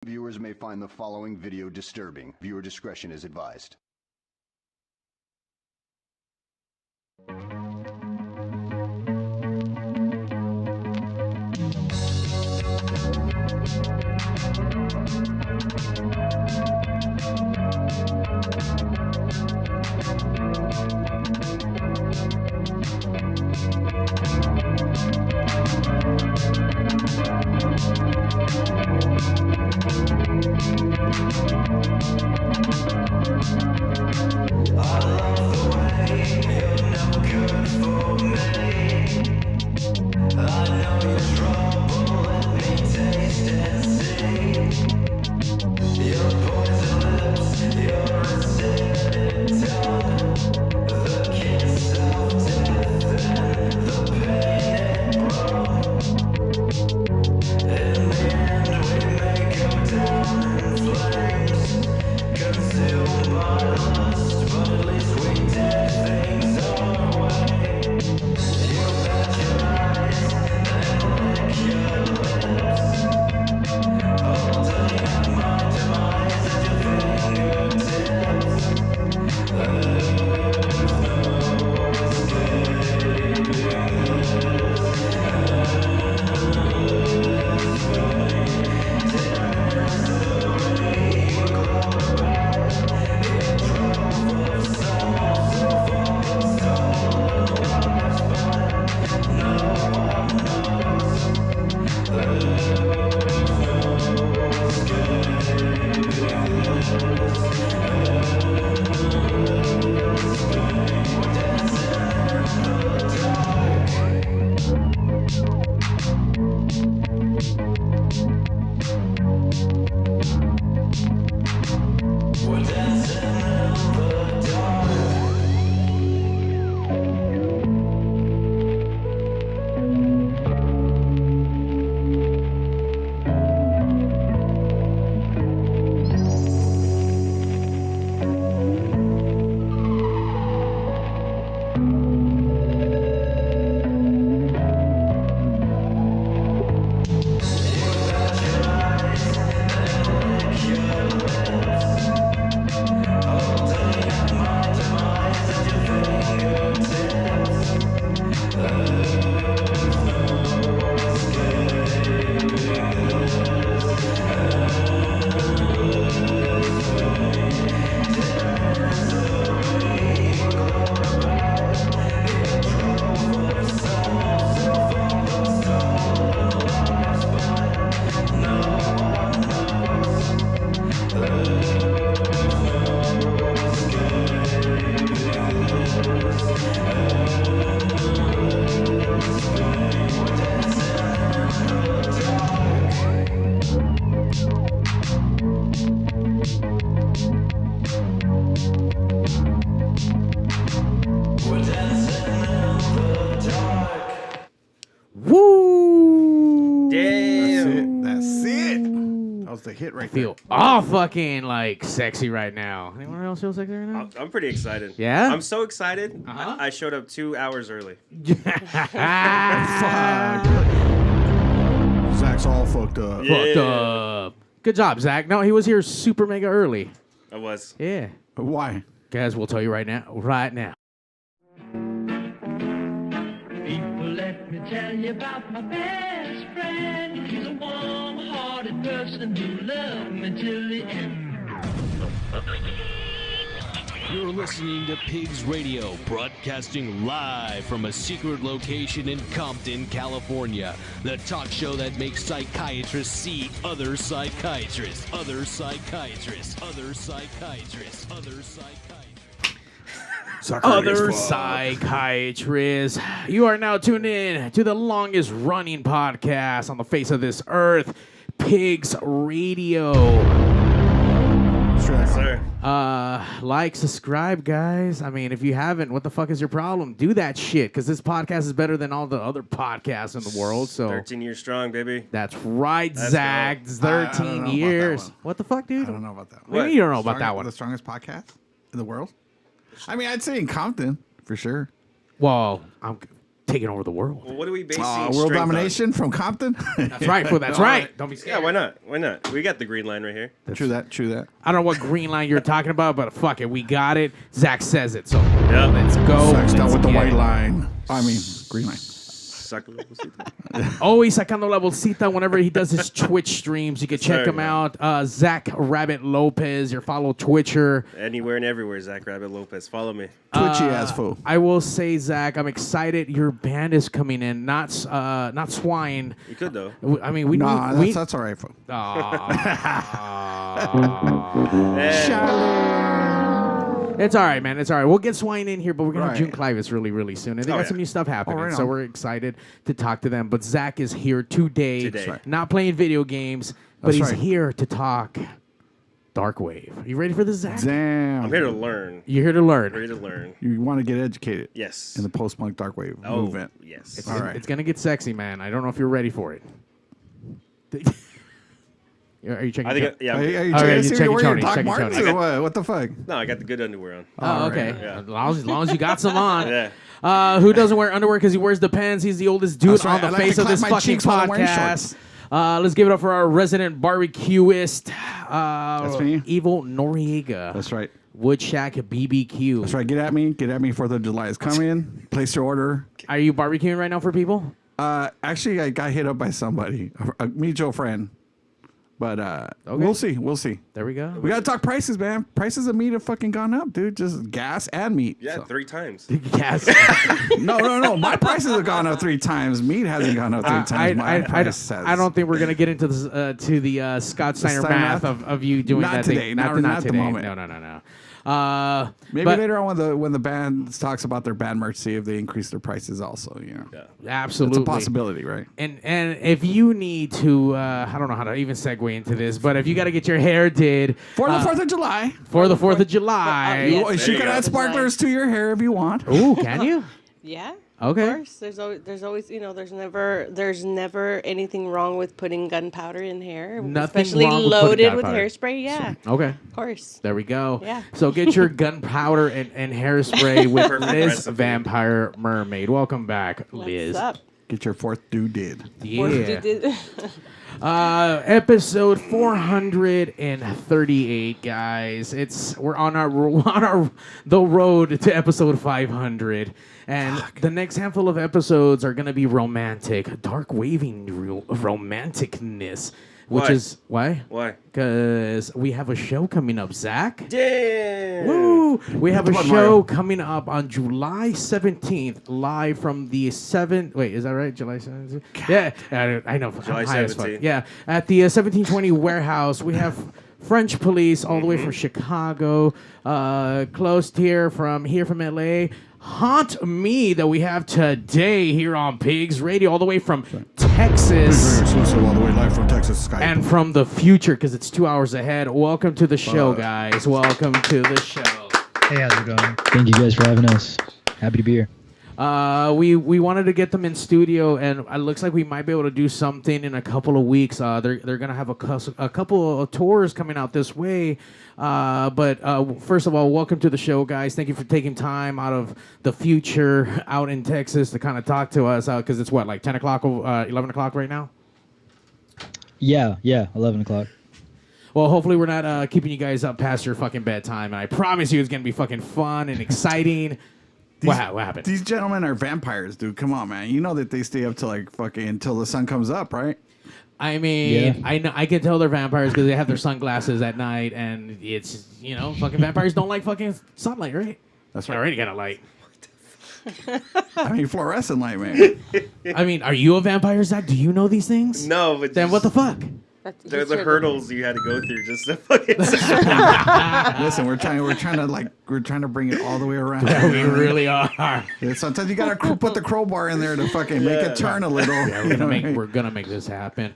Viewers may find the following video disturbing. Viewer discretion is advised. Hit right I feel there. all fucking like sexy right now. Anyone else feel sexy right now? I'm pretty excited. Yeah? I'm so excited. Uh-huh. I showed up 2 hours early. Zach's all fucked up. Yeah. Fucked up. Good job, Zach. No, he was here super mega early. I was. Yeah. Why? Guys, we'll tell you right now. Right now. People, let me tell you about my best friend. He's a warm-hearted person who loved me till the end. You're listening to PigzRadio, broadcasting live from a secret location in Compton, California. The talk show that makes psychiatrists see other psychiatrists, other psychiatrists, other psychiatrists, other psychiatrists. Other psychiatrists. You are now tuned in to the longest running podcast on the face of this earth, PigzRadio. Yes, sir. Like, subscribe, guys. I mean, if you haven't, what the fuck is your problem? Do that shit, because this podcast is better than all the other podcasts in the world. So 13 years strong, baby. that's right, Let's Zach. go. It's I don't 13 know about that years. one. What the fuck, dude? I don't know about that one. What do you mean you don't know about that one? The strongest podcast in the world? I mean, I'd say in Compton, for sure. Well, taking over the world. Well, what are we basing World strength domination from Compton? That's right, fool. That's right. Don't be on? scared. Yeah, why not? Why not? We got the green line right here. True that. I don't know what green line you're talking about, but fuck it. We got it. Zach says it. So Yeah. let's go. Zach's done Let's with the get white it. line. I mean, green line. Suck a little bit. Always sacando la bolsita whenever he does his Twitch streams. You can check Sorry, him out. Zack Rabbit Lopez, your follow Twitcher. Anywhere and everywhere, Zack Rabbit Lopez. Follow me. Twitchy ass fool. I will say, Zach, I'm excited. Your band is coming in. Not Swine. You could, though. I mean, we Nah, need. that's all right, fool. It's all right, man. It's all right. We'll get Swine in here, but we're going to have June Right. Clivis really, really soon. And they Oh, got yeah. some new stuff happening, right so on. we're excited to talk to them. But Zach is here today. Today. That's right. Not playing video games, but That's he's right. here to talk Darkwave. You ready for this, Zach? Damn. I'm here to learn. You're here to learn. Ready to learn. You want to get educated Yes. in the post-punk dark wave Oh, movement. yes. All right. It's going to get sexy, man. I don't know if you're ready for it. Are you checking? I think, yeah. Are I'm you good. Okay, checking you're to see checking you're wearing Tony, Doc checking Martens Tony. or what? What the fuck? No, I got the good underwear on. Oh, okay. Yeah. As long as you got some on. Yeah. Who doesn't wear underwear because he wears the pants? He's the oldest dude That's right. on the I like face to of this clap my fucking cheeks while I'm wearing podcast. Let's give it up for our resident barbecuist, That's me. Evil Noriega. That's right. Woodshack BBQ. That's right. Get at me. 4th of July is coming. Place your order. Are you barbecuing right now for people? Actually, I got hit up by somebody, a mutual friend. But we'll see. We'll see. There we go. We got to talk prices, man. Prices of meat have fucking gone up, dude. Just gas and meat. Yeah, So- 3 times. Yes. No. My prices have gone up 3 times. Meat hasn't gone up 3 times. My price has. I don't think we're gonna get into this, to the Scott Steiner Steiner math math? of you doing Not that today. thing. Not Not the today. moment. No. Maybe but- later on when the band talks about their band merch, see if they increase their prices also. You know, Absolutely. it's a possibility, right? And if you need to, I don't know how to even segue into this, but if you got to get your hair did For the 4th of July, for the 4th of July, yes. you you can go. add sparklers to your hair if you want. ooh, can you? Yeah. Okay. Of course. There's always, there's never anything wrong with putting gunpowder in hair, Nothing especially wrong with putting loaded with gunpowder. hairspray. Yeah. Okay. Of course. There we go. Yeah. So get your gunpowder and hairspray with Perfect Liz recipe. Vampire Mermaid. Welcome back, Liz. What's up? Get your 4th due did. Yeah. Episode 438, guys. We're on the road to episode 500, and the next handful of episodes are gonna be romantic, darkwaving romanticness, which Why? is why? Why? Because we have a show coming up, Zach. Damn. Woo! We have a Come on, show Mario. coming up on July 17th, live from the 7th. Wait, is that right? July 17th? Yeah, I know. July I'm high as fuck. 17th. Yeah, at the 1720 warehouse. We have French police all the way from Chicago, close here from LA. Haunt Me that we have today here on Pigs Radio, all the way from Texas. Exclusive all the way live from Texas. Skype. And from the future, because it's 2 hours ahead. Welcome to the show, guys. Welcome to the show. Hey, how's it going? Thank you guys for having us. Happy to be here. We wanted to get them in studio, and it looks like we might be able to do something in a couple of weeks. They're gonna have a couple of tours coming out this way. But first of all, welcome to the show, guys. Thank you for taking time out of the future out in Texas to kind of talk to us, because it's what, like 10 o'clock, 11 o'clock right now? Yeah, 11 o'clock. Well, hopefully we're not keeping you guys up past your fucking bedtime, and I promise you it's gonna be fucking fun and exciting. What happened? These gentlemen are vampires, dude. Come on, man. You know that they stay up till like fucking until the sun comes up, right? I mean, Yeah. I know I can tell they're vampires because they have their sunglasses at night, and it's fucking vampires don't like fucking sunlight, right? That's They right. already got a light. I mean, fluorescent light, man. I mean, are you a vampire, Zach? Do you know these things? No, but Then what the fuck? They're the hurdles you had to go through just to fucking. Listen, we're trying to bring it all the way around. We really are. Yeah, sometimes you gotta put the crowbar in there to fucking make it turn a little. We're gonna make this happen.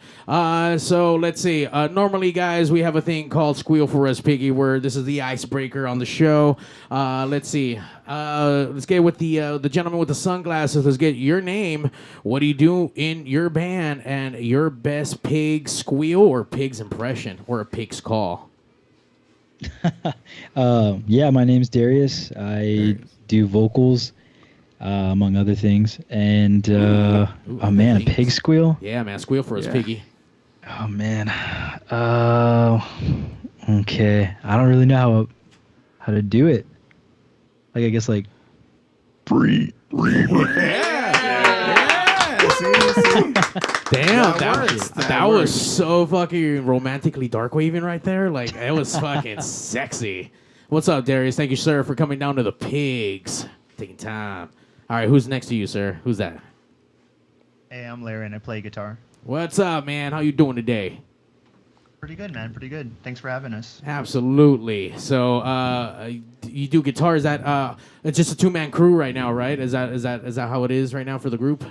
So let's see. Normally, guys, we have a thing called Squeal for Us Piggy, where this is the icebreaker on the show. Let's see. Let's get with the gentleman with the sunglasses. Let's get your name. What do you do in your band, and your best pig squeal or pig's impression or a pig's call? Yeah, my name's Darius. I do vocals. among other things. And oh man, a pig squeal. Yeah, man, squeal for us, Piggy. Oh man. Okay. I don't really know how to do it. Like I guess like Free. Damn, that was so fucking romantically darkwaving right there. Like, it was fucking sexy. What's up, Darius? Thank you, sir, for coming down to the Pigs. Taking time. All right, who's next to you, sir? Who's that? Hey, I'm Larry, and I play guitar. What's up, man? How you doing today? Pretty good, man. Pretty good. Thanks for having us. Absolutely. So, you do guitar? Is that it's just a two-man crew right now, right? Is that how it is right now for the group?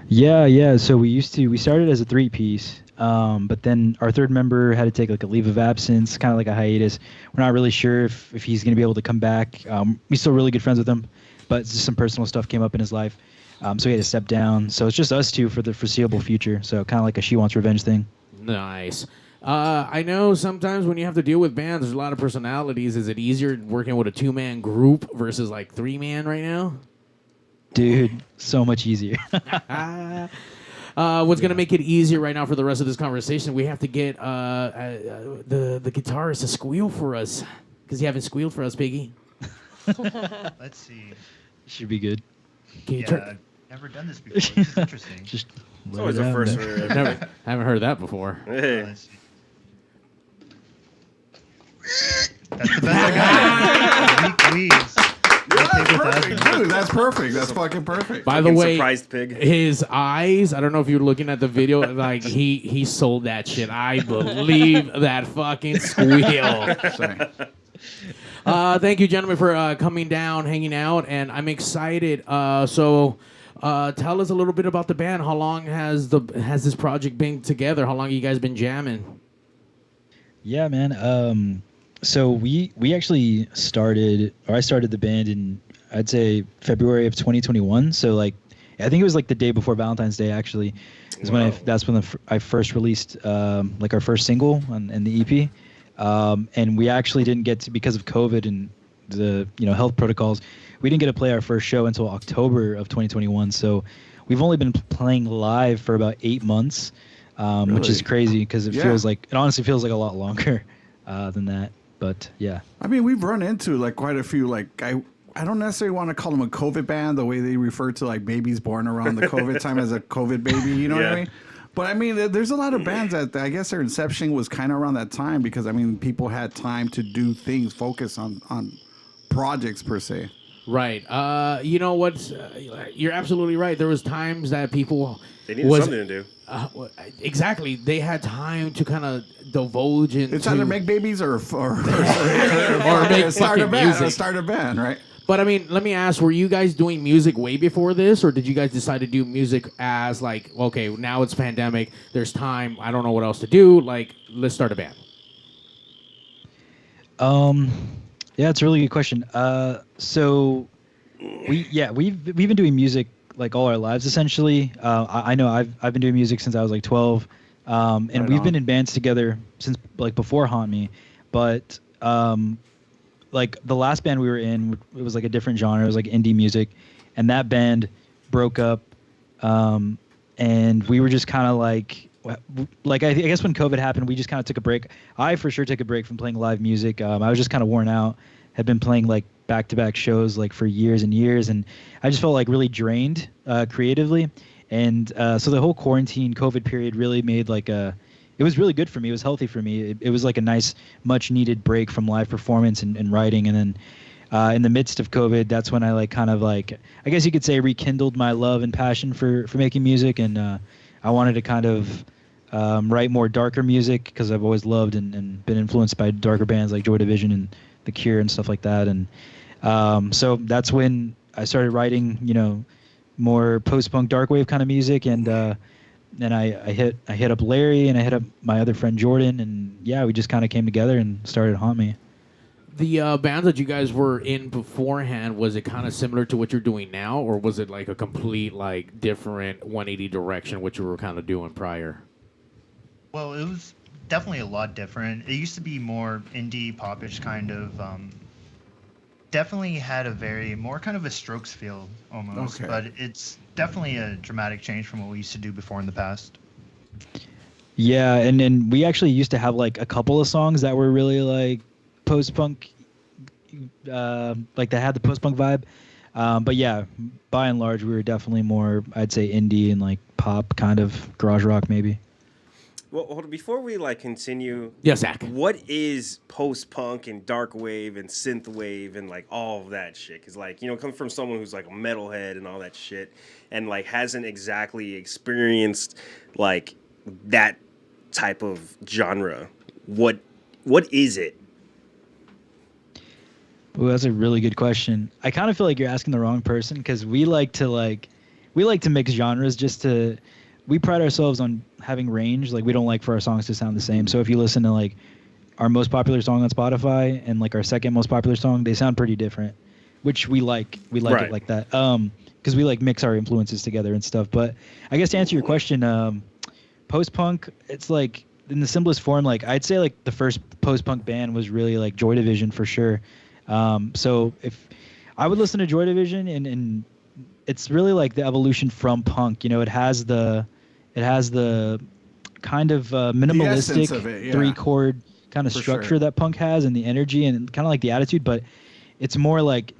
Yeah. So we started as a 3-piece, but then our third member had to take like a leave of absence, kind of like a hiatus. We're not really sure if he's going to be able to come back. We're still really good friends with him, but just some personal stuff came up in his life, so he had to step down. So it's just us two for the foreseeable future. So kind of like a She Wants Revenge thing. Nice. I know sometimes when you have to deal with bands, there's a lot of personalities. Is it easier working with a 2-man group versus like 3-man right now? Dude, so much easier. What's gonna make it easier right now for the rest of this conversation? We have to get the guitarist to squeal for us because you haven't squealed for us, Piggy. Let's see. Should be good. I've never done this before. This is interesting. Just It's always a first for I haven't heard that before. Hey. Let's see. That's the best I got. Weak leaves. That's perfect, dude. That's perfect. That's fucking perfect. By the way, surprised pig. His eyes, I don't know if you're looking at the video, like he sold that shit. I believe that fucking squeal. Thank you, gentlemen, for coming down, hanging out, and I'm excited. So tell us a little bit about the band. How long has this project been together? How long have you guys been jamming? Yeah, man. So we actually started the band in, I'd say, February of 2021. So like, I think it was like the day before Valentine's Day actually, is when I first released like our first single and the EP. And we actually didn't get to, because of COVID and the health protocols, we didn't get to play our first show until October of 2021. So we've only been playing live for about 8 months, really? Which is crazy because it honestly feels like a lot longer than that. But yeah, I mean, we've run into like quite a few. Like I don't necessarily want to call them a COVID band the way they refer to like babies born around the COVID time as a COVID baby. You know what I mean? But I mean, there's a lot of bands that I guess their inception was kind of around that time because I mean, people had time to do things, focus on projects per se. Right. You know what? You're absolutely right. There was times that people they needed something to do. Exactly. They had time to kind of divulge into. It's either make babies or make start a band. music. Or start a band, right? But I mean, let me ask: were you guys doing music way before this, or did you guys decide to do music as like, okay, now it's pandemic, there's time, I don't know what else to do, like let's start a band? Yeah, it's a really good question. So we've been doing music like all our lives essentially. I know I've been doing music since I was like 12, and we've been in bands together since like before Haunt Me, but like the last band we were in, it was like a different genre. It was like indie music, and that band broke up, and we were just kind of like I guess when COVID happened, we just kind of took a break. I for sure took a break from playing live music. I was just kind of worn out. Had been playing like back-to-back shows like for years and years, and I just felt like really drained creatively. And so the whole quarantine COVID period really made like it was really good for me. It was healthy for me. It was like a nice, much-needed break from live performance and writing. And then in the midst of COVID, that's when I like kind of like, I guess you could say, rekindled my love and passion for making music. And I wanted to kind of write more darker music because I've always loved and been influenced by darker bands like Joy Division and The Cure and stuff like that. And so that's when I started writing, more post-punk darkwave kind of music. And then I hit up Larry and I hit up my other friend Jordan, and yeah, we just kind of came together and started Haunt Me. The bands that you guys were in beforehand, was it kind of similar to what you're doing now, or was it like a complete like different 180 direction what you were kind of doing prior? Well, it was definitely a lot different. It used to be more indie popish kind of definitely had a very more kind of a Strokes feel almost, but it's definitely a dramatic change from what we used to do before in the past. Yeah, and then we actually used to have like a couple of songs that were really like post-punk, like they had the post-punk vibe. But yeah, by and large, we were definitely more, I'd say, indie and like pop, kind of garage rock maybe. Well, hold on. Before we like continue, yeah, Zach, what is post-punk and dark wave and synth wave and like all of that shit? Because like, you know, come from someone who's like a metalhead and all that shit, and like hasn't exactly experienced like that type of genre. What is it? Well, that's a really good question. I kind of feel like you're asking the wrong person because we like to mix genres just to. We pride ourselves on having range. Like we don't like for our songs to sound the same. So if you listen to like our most popular song on Spotify and like our second most popular song, they sound pretty different, which we like. We like it like that. Because we like mix our influences together and stuff. But I guess to answer your question, post-punk, it's like in the simplest form, like I'd say like the first post-punk band was really like Joy Division for sure. So if I would listen to Joy Division and it's really like the evolution from punk, you know, it has the kind of minimalistic 3-chord kind of structure that punk has and the energy and kind of like the attitude, but it's more like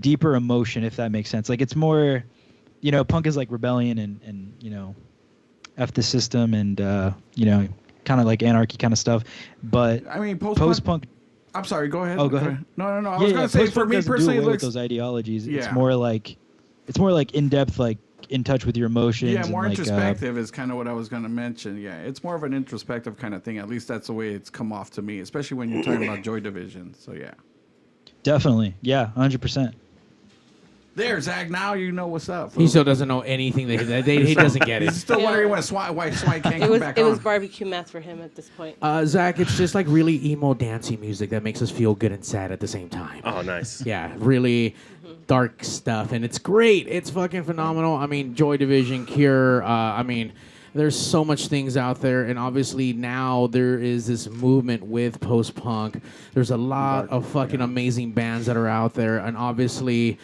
deeper emotion, if that makes sense. Like it's more, you know, punk is like rebellion and you know, F the system and, you know, kind of like anarchy kind of stuff. But I mean, post-punk. I'm sorry, go ahead. Oh, go ahead. No. I was going to say, for me personally, it looks... with those ideologies. Yeah. It's more like in-depth, like in touch with your emotions. Yeah, more and introspective is kind of what I was going to mention. Yeah, it's more of an introspective kind of thing. At least that's the way it's come off to me, especially when you're talking about Joy Division. So, yeah. Definitely. Yeah, 100%. There, Zach, now you know what's up. He still doesn't know anything. He doesn't get it. He's still wondering why Swank can't come back on. It was barbecue math for him at this point. Zach, it's just like really emo dancey music that makes us feel good and sad at the same time. Oh, nice. Yeah, really dark stuff, and it's great. It's fucking phenomenal. I mean, Joy Division, Cure, I mean... There's so much things out there, and obviously now there is this movement with post-punk. There's a lot of fucking amazing bands that are out there, and obviously,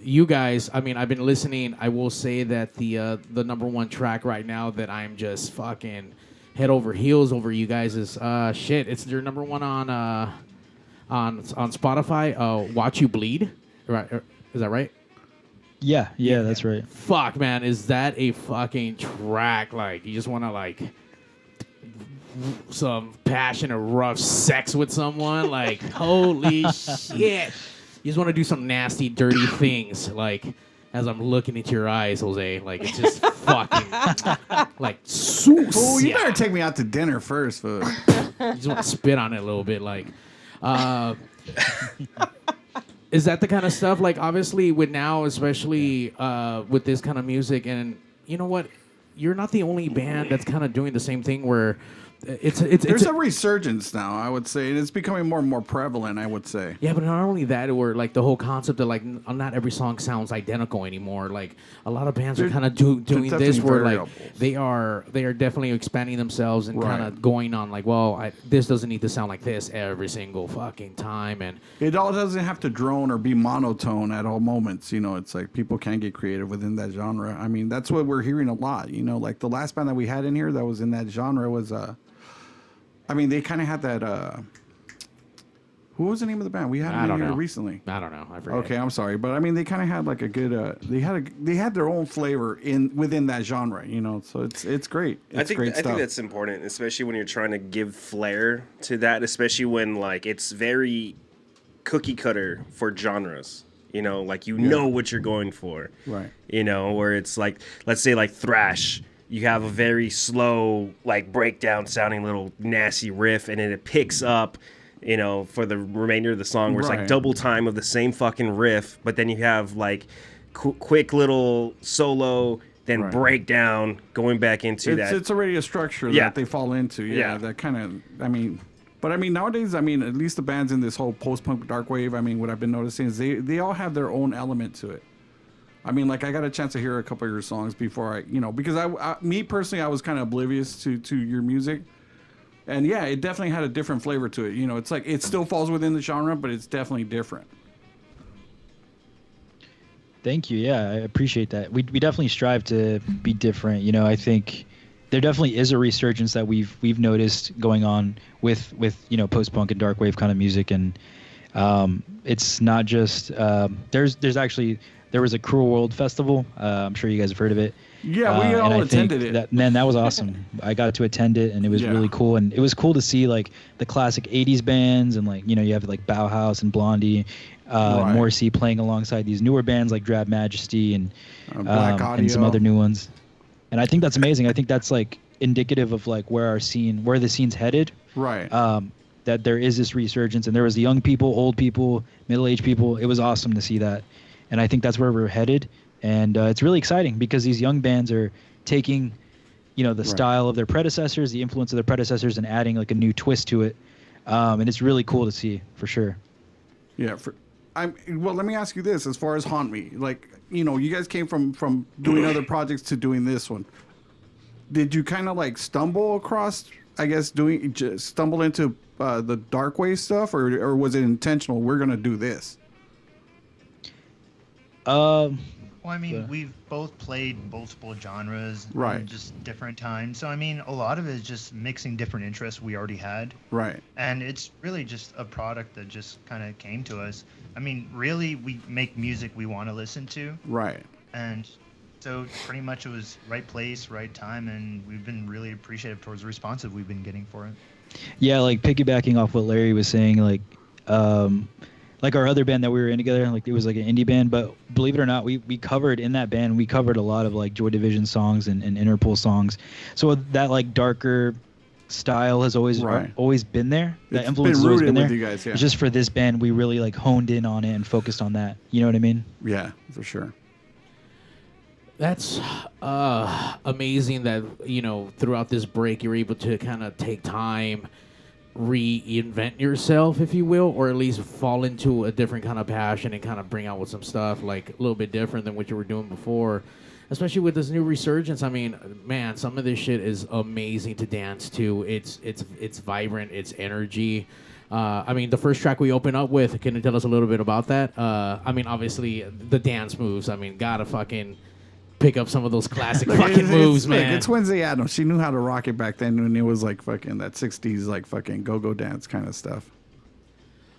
you guys. I mean, I've been listening. I will say that the number one track right now that I'm just fucking head over heels over you guys is shit. It's their number one on Spotify. Watch You Bleed, right? Is that right? Yeah, that's right. Fuck, man, is that a fucking track? Like, you just want to, like, some passionate, rough sex with someone? Like, holy shit. You just want to do some nasty, dirty things. Like, as I'm looking into your eyes, Jose, like, it's just fucking, like, Oh, you better take me out to dinner first, fool. You just want to spit on it a little bit, like, is that the kind of stuff, like, obviously, with now, especially with this kind of music, and you know what? You're not the only band that's kind of doing the same thing where There's a resurgence now, I would say, and it's becoming more and more prevalent, I would say. Yeah, but not only that, or like the whole concept of like not every song sounds identical anymore. Like a lot of bands are kind of doing this where like they are definitely expanding themselves and kind of going on like, well, this doesn't need to sound like this every single fucking time, and it all doesn't have to drone or be monotone at all moments. You know, it's like people can get creative within that genre. I mean, that's what we're hearing a lot. You know, like the last band that we had in here that was in that genre was I mean, they kind of had that. Who was the name of the band? We had them in here recently. I don't know. I forget. Okay, I'm sorry, but I mean, they kind of had like a good. They had their own flavor within that genre, you know. So it's great. I think that's important, especially when you're trying to give flair to that. Especially when like it's very cookie cutter for genres. You know, like know what you're going for. Right. You know, where it's like, let's say like thrash. You have a very slow, like breakdown sounding little nasty riff, and then it picks up, you know, for the remainder of the song where it's like double time of the same fucking riff, but then you have like quick little solo, then breakdown, going back into that. It's already a structure that they fall into. Yeah. That kind of, I mean, but I mean, nowadays, I mean, at least the bands in this whole post-punk dark wave, I mean, what I've been noticing is they all have their own element to it. I mean, like, I got a chance to hear a couple of your songs before me personally, I was kind of oblivious to your music. And yeah, it definitely had a different flavor to it. You know, it's like it still falls within the genre, but it's definitely different. Thank you. Yeah, I appreciate that. We definitely strive to be different. You know, I think there definitely is a resurgence that we've noticed going on with you know, post-punk and dark wave kind of music, and it's not just there was a Cruel World festival. I'm sure you guys have heard of it. Yeah, we all attended it. That was awesome. I got to attend it, and it was really cool. And it was cool to see like the classic '80s bands, and like, you know, you have like Bauhaus and Blondie, Morrissey playing alongside these newer bands like Drab Majesty and some other new ones. And I think that's amazing. I think that's like indicative of like where the scene's headed. Right. That there is this resurgence, and there was the young people, old people, middle-aged people. It was awesome to see that, and I think that's where we're headed. And it's really exciting because these young bands are taking, you know, the style of their predecessors, the influence of their predecessors, and adding like a new twist to it. And it's really cool to see, for sure. Yeah. Well, let me ask you this: as far as Haunt Me, like, you know, you guys came from doing other projects to doing this one. Did you kind of like stumble across, I guess, stumble into the dark wave stuff, or was it intentional? We're gonna do this. Well, I mean, we've both played multiple genres, right? Just different times. So, I mean, a lot of it is just mixing different interests we already had, right? And it's really just a product that just kind of came to us. I mean, really, we make music we want to listen to, right? And so, pretty much, it was right place, right time, and we've been really appreciative towards the responsive we've been getting for it. Yeah, like piggybacking off what Larry was saying, like our other band that we were in together, like it was like an indie band, but believe it or not, we covered in that band, we covered a lot of like Joy Division songs and Interpol songs. So that like darker style has always been there. That influence has always been there. You guys, yeah. It's just for this band, we really like honed in on it and focused on that. You know what I mean? Yeah, for sure. That's amazing that, you know, throughout this break, you're able to kind of take time, reinvent yourself, if you will, or at least fall into a different kind of passion and kind of bring out with some stuff like a little bit different than what you were doing before, especially with this new resurgence. I mean, man, some of this shit is amazing to dance to. It's vibrant, it's energy. I mean, the first track we open up with, can you tell us a little bit about that? I mean, obviously the dance moves, I mean, gotta fucking pick up some of those classic fucking moves, man. It's Wednesday Addams. She knew how to rock it back then when it was like fucking that 60s like fucking go-go dance kind of stuff.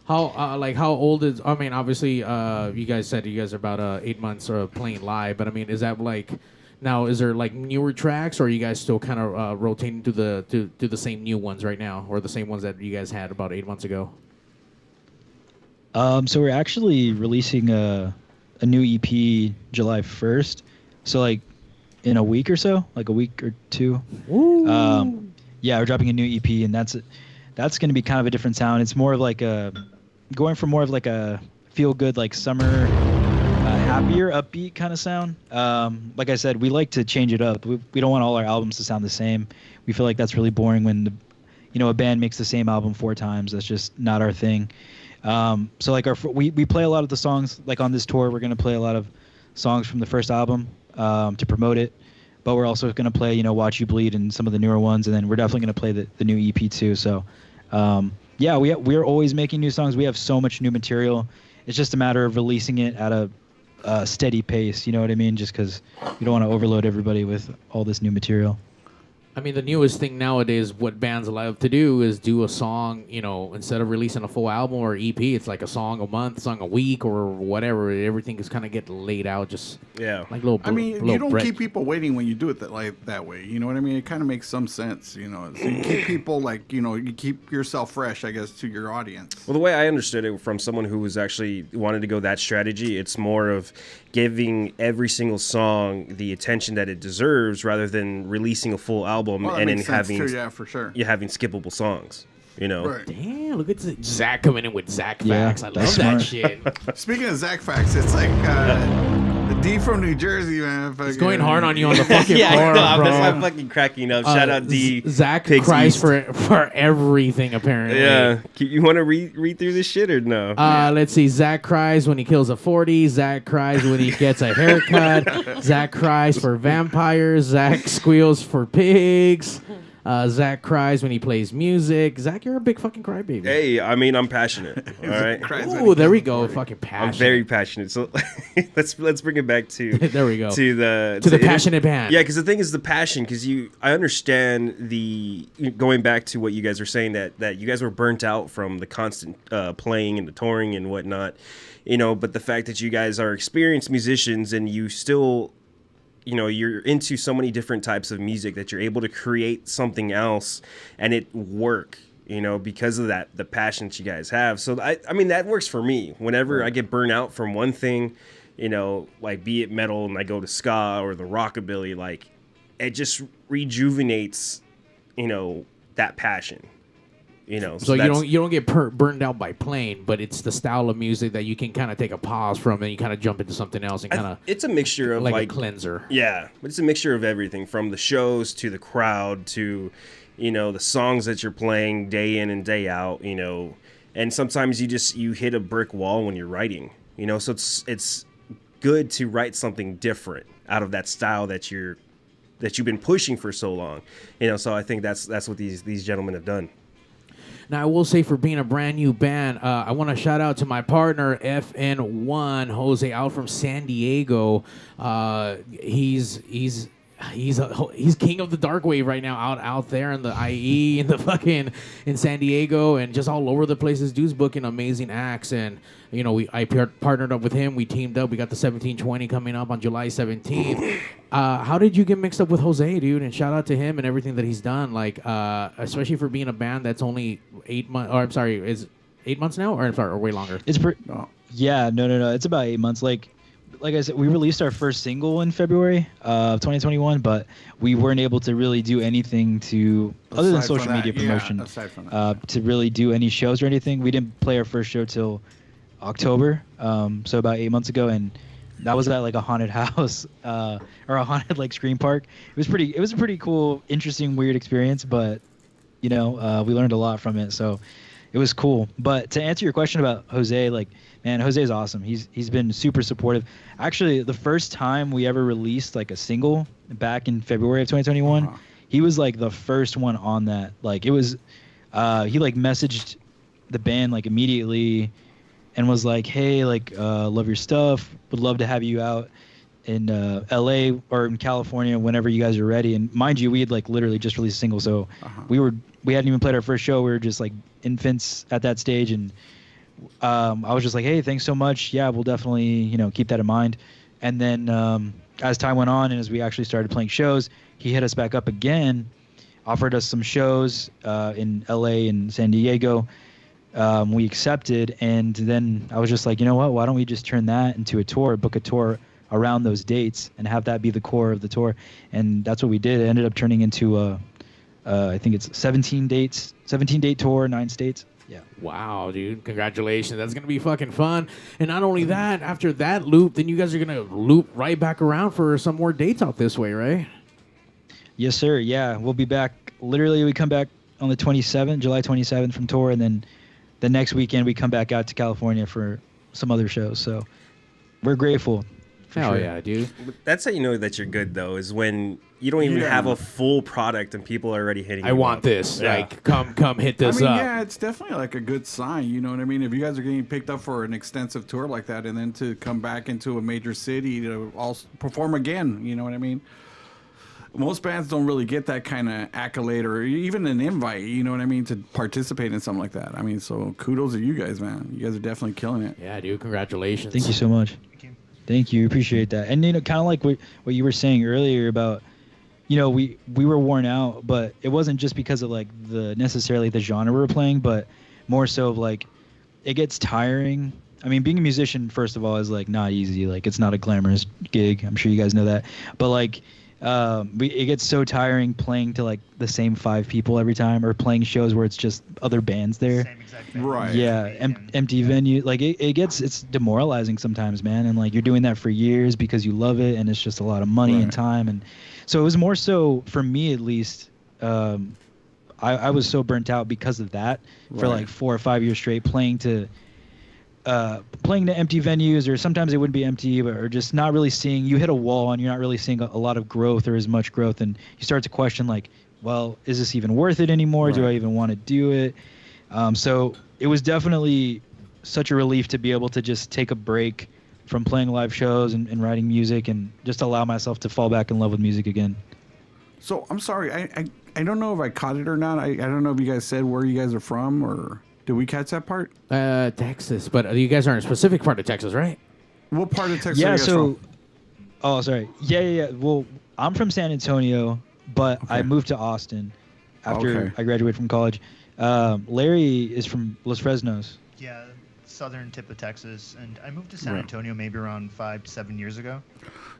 How old is, I mean, obviously you guys said you guys are about 8 months playing live, but I mean, is that like, now is there like newer tracks, or are you guys still kind of rotating to the same new ones right now, or the same ones that you guys had about 8 months ago? So we're actually releasing a new EP July 1st. So like in a week or so, like a week or two. Yeah, we're dropping a new EP, and that's going to be kind of a different sound. It's more of like going for more of like a feel good, like summer, happier, upbeat kind of sound. Like I said, we like to change it up. We don't want all our albums to sound the same. We feel like that's really boring when a band makes the same album 4 times. That's just not our thing. So like we play a lot of the songs, like on this tour, we're going to play a lot of songs from the first album to promote it, but we're also going to play, Watch You Bleed and some of the newer ones, and then we're definitely going to play the new EP too. So yeah, we're always making new songs. We have so much new material. It's just a matter of releasing it at a steady pace, you know what I mean? Just because we don't want to overload everybody with all this new material. I mean, the newest thing nowadays, what bands love to do is do a song, instead of releasing a full album or EP, it's like a song a month, song a week, or whatever. Everything is kind of get laid out, just like little. I mean, you don't keep people waiting when you do it that way. You know what I mean? It kind of makes some sense. So you keep people you keep yourself fresh, I guess, to your audience. Well, the way I understood it from someone who was actually wanted to go that strategy, it's more of giving every single song the attention that it deserves, rather than releasing a full album and then having for sure. You're having skippable songs. Right. Damn, look at Zack coming in with Zack Facts. I love that shit. Speaking of Zack Facts, it's like D from New Jersey, man. He's going hard on you on the fucking yeah, floor, no, bro. That's why I'm fucking cracking up. Shout out D. Zack Pigz cries East. for everything, apparently. Yeah. You want to read through this shit or no? Let's see. Zack cries when he kills a 40. Zack cries when he gets a haircut. Zack cries for vampires. Zack squeals for pigs. Zack cries when he plays music. Zack, you're a big fucking crybaby. Hey, I mean, I'm passionate. All right. Oh, there we go. Fucking passionate. I'm very passionate. So let's bring it back to there we go to the passionate band. Yeah, because the thing is the passion. Because I understand going back to what you guys were saying that you guys were burnt out from the constant playing and the touring and whatnot. But the fact that you guys are experienced musicians and you still, you're into so many different types of music that you're able to create something else and it work, because of the passion that you guys have. So I mean, that works for me. Whenever I get burnt out from one thing, like be it metal and I go to ska or the rockabilly, like it just rejuvenates, that passion. So you don't get burned out by playing, but it's the style of music that you can kind of take a pause from and you kind of jump into something else and kind of. It's a mixture of like a cleanser. Yeah, but it's a mixture of everything from the shows to the crowd to, the songs that you're playing day in and day out. And sometimes you hit a brick wall when you're writing. So it's good to write something different out of that style that you've been pushing for so long. So I think that's what these gentlemen have done. Now, I will say for being a brand new band, I want to shout out to my partner, FN1, Jose, out from San Diego. He's king of the dark wave right now out there in the IE in San Diego and just all over the place. This dude's booking amazing acts, and I partnered up with him. We teamed up. We got the 1720 coming up on July 17th. How did you get mixed up with Jose, dude? And shout out to him and everything that he's done. Like, especially for being a band that's only 8 months. Or I'm sorry, is 8 months now? Or way longer? It's yeah, no. It's about 8 months. Like I said, we released our first single in February of 2021, but we weren't able to really do anything other than social media promotion, to really do any shows or anything. We didn't play our first show till October, so about 8 months ago, and that was at like a haunted house or a haunted like scream park. It was a pretty cool, interesting, weird experience, but we learned a lot from it, so it was cool. But to answer your question about Jose, like, man, Jose is awesome. He's been super supportive. Actually, the first time we ever released like a single back in February of 2021, he was like the first one on that. Like it was, he like messaged the band like immediately and was like, hey, like, love your stuff. Would love to have you out in LA or in California whenever you guys are ready. And mind you, we had like literally just released a single, so we hadn't even played our first show. We were just like infants at that stage, and I was just like, hey, thanks so much. Yeah, we'll definitely, keep that in mind. And then as time went on and as we actually started playing shows, he hit us back up again, offered us some shows in LA and San Diego. We accepted, and then I was just like, you know what? Why don't we just turn that into a tour, book a tour around those dates, and have that be the core of the tour? And that's what we did. It ended up turning into I think it's 17-date tour, 9 states. Yeah. Wow, dude. Congratulations. That's going to be fucking fun. And not only that, after that loop, then you guys are going to loop right back around for some more dates out this way, right? Yes, sir. Yeah. We'll be back. Literally, we come back on the 27th, July 27th from tour. And then the next weekend, we come back out to California for some other shows. So we're grateful. Hell sure. Yeah, dude. That's how you know that you're good, though, is when you don't even have a full product and people are already hitting you. I want this. Yeah. Like, come hit this up. Yeah, it's definitely like a good sign. You know what I mean? If you guys are getting picked up for an extensive tour like that, and then to come back into a major city to also perform again, you know what I mean? Most bands don't really get that kind of accolade or even an invite, you know what I mean, to participate in something like that. I mean, so kudos to you guys, man. You guys are definitely killing it. Yeah, dude. Congratulations. Thank you so much. Thank you. Appreciate that. And, kind of like what you were saying earlier about, we were worn out, but it wasn't just because of, like, necessarily the genre we were playing, but more so of, like, it gets tiring. I mean, being a musician, first of all, is, like, not easy. Like, it's not a glamorous gig. I'm sure you guys know that. But, like, it gets so tiring playing to, like, the same 5 people every time, or playing shows where it's just other bands there. Same exact venue. Right. Yeah, empty venue. Like, it's demoralizing sometimes, man. And, like, you're doing that for years because you love it, and it's just a lot of money and time. And so it was more so, for me at least, I was so burnt out because of that for like 4 or 5 years straight, playing to playing to empty venues, or sometimes they wouldn't be empty, but or just not really seeing. You hit a wall and you're not really seeing a lot of growth or as much growth, and you start to question like, well, is this even worth it anymore? Right. Do I even want to do it? So it was definitely such a relief to be able to just take a break from playing live shows and writing music, and just allow myself to fall back in love with music again. So I'm sorry, I don't know if I caught it or not. I don't know if you guys said where you guys are from, or did we catch that part? Texas, but you guys are in a specific part of Texas, right? What part of Texas are you guys from? Oh, sorry. Yeah. Well, I'm from San Antonio, but I moved to Austin after I graduated from college. Larry is from Los Fresnos. Yeah, southern tip of Texas, and I moved to San Antonio maybe around 5 to 7 years ago.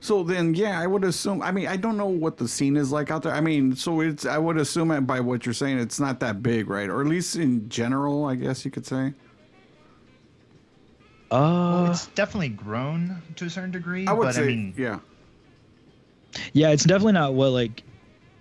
So then, I would assume. I mean, I don't know what the scene is like out there. I mean, so I would assume it by what you're saying, it's not that big, right? Or at least in general, I guess you could say. Well, it's definitely grown to a certain degree. I would say, I mean, yeah, it's definitely not what like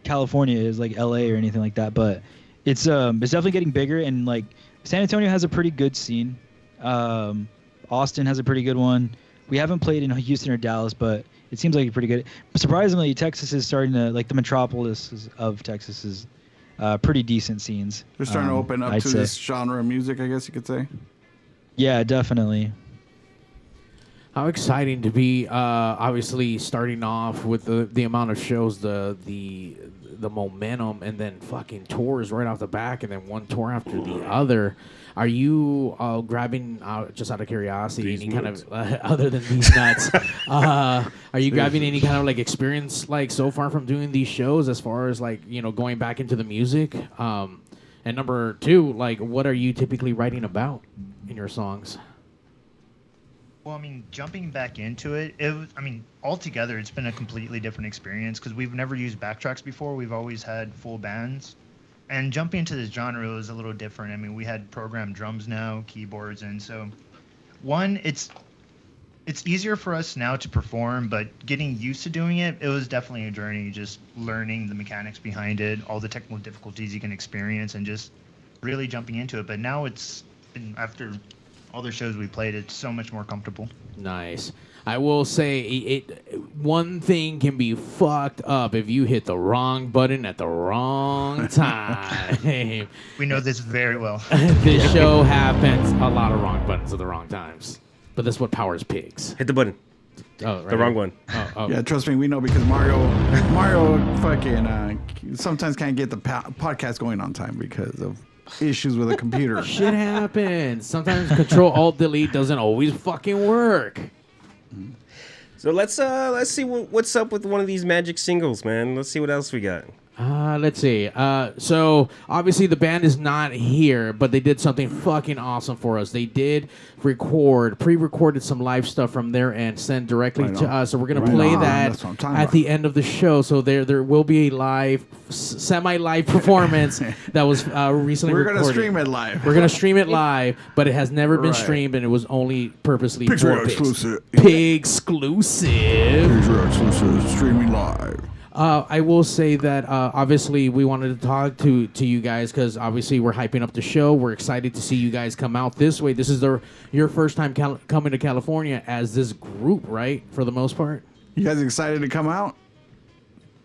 California is, like LA or anything like that, but it's definitely getting bigger, and like San Antonio has a pretty good scene. Austin has a pretty good one. We haven't played in Houston or Dallas, but it seems like it's pretty good. But surprisingly, Texas is starting to, like the metropolis of Texas is pretty decent scenes. They're starting to open up to this genre of music, I guess you could say. Yeah, definitely. How exciting to be obviously starting off with the amount of shows, the momentum, and then fucking tours right off the back, and then one tour after the other. Are you grabbing, just out of curiosity, any kind of, other than these nuts, are you grabbing any kind of like experience like so far from doing these shows, as far as like, you know, going back into the music? And number two, like, what are you typically writing about in your songs? Well, I mean, jumping back into it, altogether, it's been a completely different experience because we've never used backtracks before. We've always had full bands. And jumping into this genre was a little different. I mean, we had programmed drums now, keyboards, and so, one, it's easier for us now to perform, but getting used to doing it, it was definitely a journey, just learning the mechanics behind it, all the technical difficulties you can experience, and just really jumping into it. But now it's been, after all the shows we played, it's so much more comfortable. Nice. I will say one thing can be fucked up if you hit the wrong button at the wrong time. We know this very well. This show happens a lot of wrong buttons at the wrong times. But that's what powers Pigz. Hit the button. Oh, right. The wrong one. Oh. Yeah, trust me, we know, because Mario fucking sometimes can't get the podcast going on time because of issues with a computer. Shit happens. Sometimes Control-Alt-Delete doesn't always fucking work. So let's see what's up with one of these magic singles, man. Let's see what else we got. Let's see. So obviously the band is not here, but they did something fucking awesome for us. They did pre-recorded some live stuff from their end, sent directly to us. So we're gonna play that at the end of the show. So there will be a live, semi-live performance that was recently recorded. We're gonna stream it live. We're gonna stream it live, but it has never been streamed, and it was only purposely PigzRadio for exclusive. Pig-exclusive. PigzRadio exclusive, streaming live. I will say that obviously we wanted to talk to you guys because obviously we're hyping up the show. We're excited to see you guys come out this way. This is your first time coming to California as this group, right? For the most part. You guys excited to come out?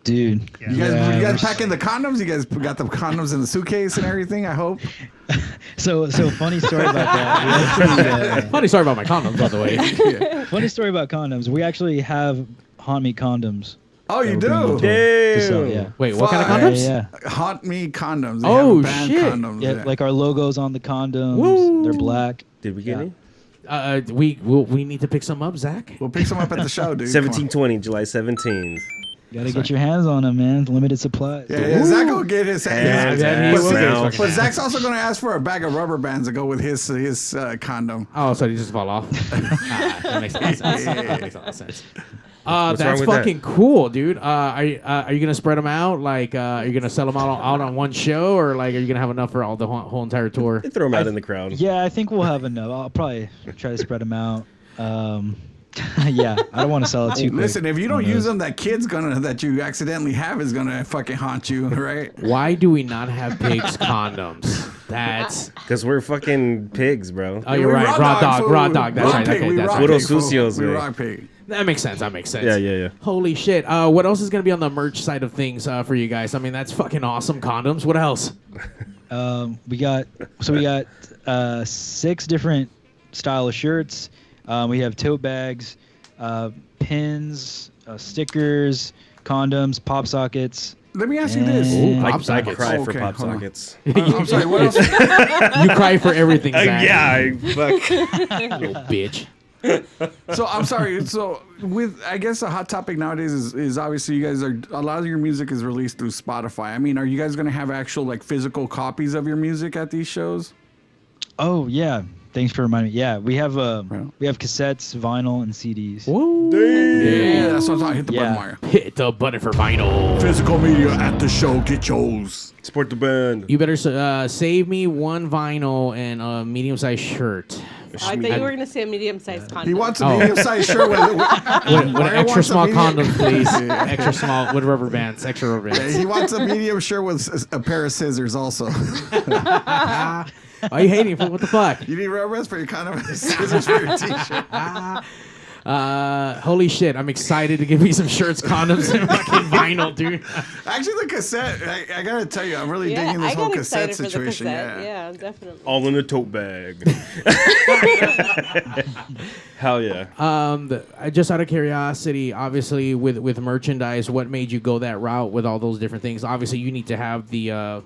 Dude. Yeah. You guys packing the condoms? You guys got the condoms in the suitcase and everything, I hope? So funny story about that. Funny story about my condoms, by the way. Yeah. Funny story about condoms. We actually have Haunt Me condoms. Oh, you do? Damn. Yeah. Wait, what kind of condoms? Yeah. Haunt Me condoms. They oh, have shit. Condoms, yeah, like our logos on the condoms. Woo. They're black. Did we get any? We need to pick some up, Zach. We'll pick some up at the show, dude. 1720, July 17th. You gotta get your hands on them, man. Limited supply. Yeah, Zach will get his hands. But Zach's also going to ask for a bag of rubber bands to go with his condom. Oh, so he just fall off? That makes a lot of sense. That makes a lot of sense. That's with fucking cool, dude. Are you gonna spread them out? Like, are you gonna sell them out on one show, or like, are you gonna have enough for all the whole entire tour? They throw them out in the crowd. Yeah, I think we'll have enough. I'll probably try to spread them out. Yeah, I don't want to sell it too quick. Listen, if you don't use them, that kid's that you accidentally have is gonna fucking haunt you, right? Why do we not have Pigz condoms? That's because we're fucking pigs, bro. Oh, you're right. Raw dog. That's right. Okay, that's right. Puro sucios, We güey. rock pig. That makes sense. Yeah. Holy shit. What else is going to be on the merch side of things for you guys? I mean, that's fucking awesome. Condoms. What else? We got 6 different style of shirts. We have tote bags, pins, stickers, condoms, pop sockets. Let me ask you this. Ooh, I pop sockets. cry for Okay, pop hold on. sockets. I'm sorry, what else? You cry for everything, Zack. Fuck. Little bitch. So I'm sorry. So with I guess a hot topic nowadays is obviously you guys are a lot of your music is released through Spotify. I mean, are you guys gonna have actual like physical copies of your music at these shows? Oh yeah, thanks for reminding me. Yeah, we have cassettes, vinyl, and CDs. Woo. Yeah, that's what I'm talking. Hit the button, Mario. Hit the button for vinyl. Physical media at the show. Get yours. Support the band. You better save me one vinyl and a medium-sized shirt. I thought you were going to say a medium-sized condom. He wants a medium-sized shirt with extra small condom, please. Extra small with rubber bands. Extra rubber bands. He wants a medium shirt with a pair of scissors also. Why are you hating? What the fuck? You need rubber bands for your condom and scissors for your t-shirt. Holy shit! I'm excited to give me some shirts, condoms, and fucking vinyl, dude. Actually, the cassette, I gotta tell you, I'm really digging this whole cassette situation. Yeah, definitely. All in a tote bag. Hell yeah. Just out of curiosity, obviously with merchandise, what made you go that route with all those different things? Obviously, you need to have the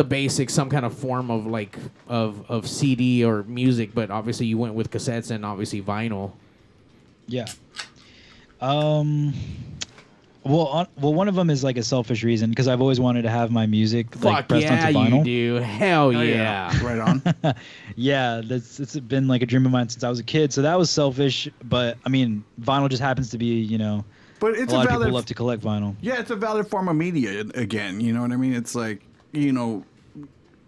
basics, some kind of form of like of CD or music, but obviously you went with cassettes and obviously vinyl. Yeah. Well, one of them is like a selfish reason because I've always wanted to have my music like pressed onto vinyl. You do. Hell yeah. Right on. Yeah, it's been like a dream of mine since I was a kid. So that was selfish, but I mean, vinyl just happens to be, but it's a lot of people love to collect vinyl. Yeah, it's a valid form of media again. You know what I mean? It's like,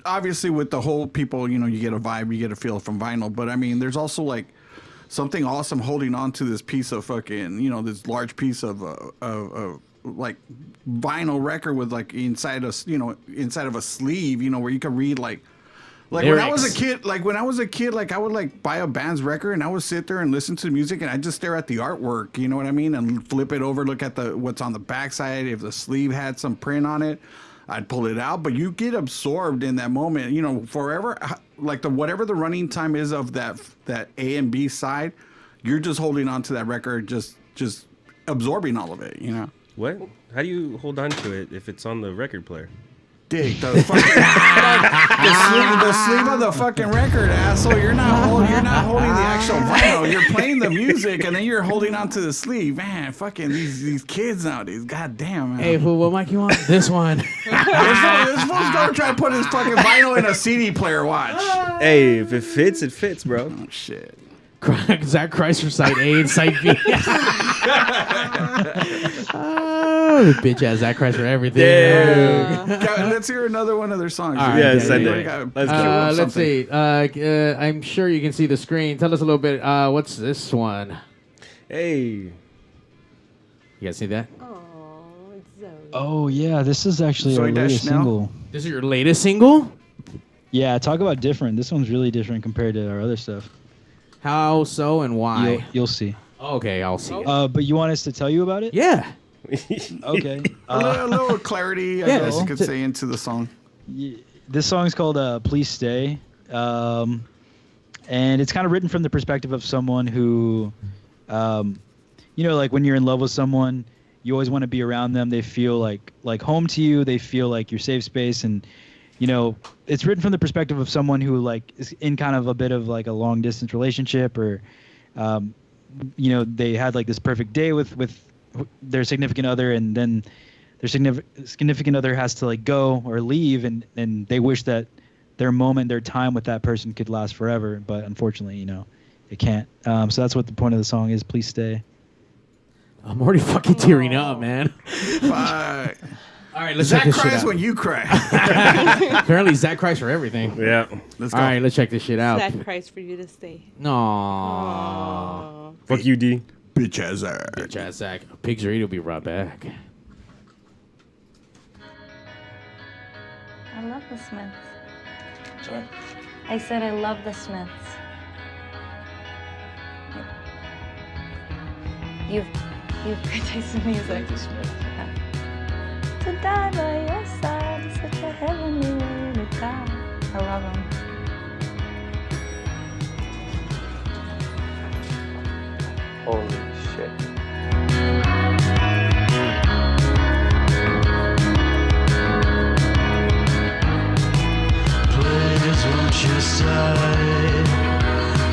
obviously with the whole people, you get a vibe, you get a feel from vinyl. But I mean, there's also like something awesome holding on to this piece of fucking, this large piece of like vinyl record with like inside of a sleeve, where you can read like when I was a kid, like I would like buy a band's record and I would sit there and listen to the music and I'd just stare at the artwork, you know what I mean? And flip it over, look at what's on the backside. If the sleeve had some print on it, I'd pull it out, but you get absorbed in that moment, forever, like whatever the running time is of that A and B side, you're just holding on to that record, just absorbing all of it, What? How do you hold on to it if it's on the record player? Dig the fucking the sleeve of the fucking record, asshole. You're not holding the actual vinyl. You're playing the music and then you're holding on to the sleeve. Man, fucking these kids nowadays. God damn, man. Hey, fool, what mic you want? This one. This fool's gonna try to put his fucking vinyl in a CD player. Watch. Hey, if it fits, it fits, bro. Oh shit. Zack Chrysler side A and side B. Oh, bitch ass Zack Chrysler everything. Let's hear another one of their songs. All right, Yeah, yeah, send yeah. it. Let's see. I'm sure you can see the screen. Tell us a little bit. What's this one? Hey. You guys see that? Oh, it's Zoe. Oh yeah, this is actually our Zoe latest Deschanel? single. This is your latest single? Yeah, talk about different. This one's really different compared to our other stuff. How so and why? You'll see. Okay, I'll see it. But you want us to tell you about it? Yeah. Okay. A little clarity, I guess you could say, into the song. This song's called "Please Stay," and it's kind of written from the perspective of someone who, like when you're in love with someone, you always want to be around them. They feel like home to you. They feel like your safe space, and it's written from the perspective of someone who like is in kind of a bit of like a long distance relationship, or they had like this perfect day with their significant other, and then their significant other has to like go or leave, and they wish that their moment, their time with that person could last forever, but unfortunately, it can't. So that's what the point of the song is. Please stay. I'm already fucking tearing up, man. All right, let's check this shit out. Zack cries when you cry. Apparently, Zack cries for everything. Yeah. Let's go. All right, let's check this shit out. Zack cries for you to stay. No. Fuck you, D. Bitch ass Zack. Bitch ass Zack. PigzRadio will be right back. I love the Smiths. Sorry? I said I love the Smiths. You've good taste in music. Yeah. To die by your side is such a heavenly way to die. I love them. Holy shit. Please won't you stay?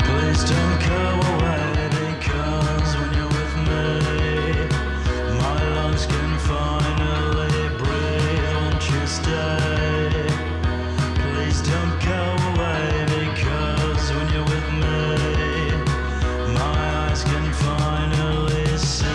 Please don't go away, because when you're with me, my lungs can finally breathe. Won't you stay? Please don't go away, because when you're with me, my eyes can finally see.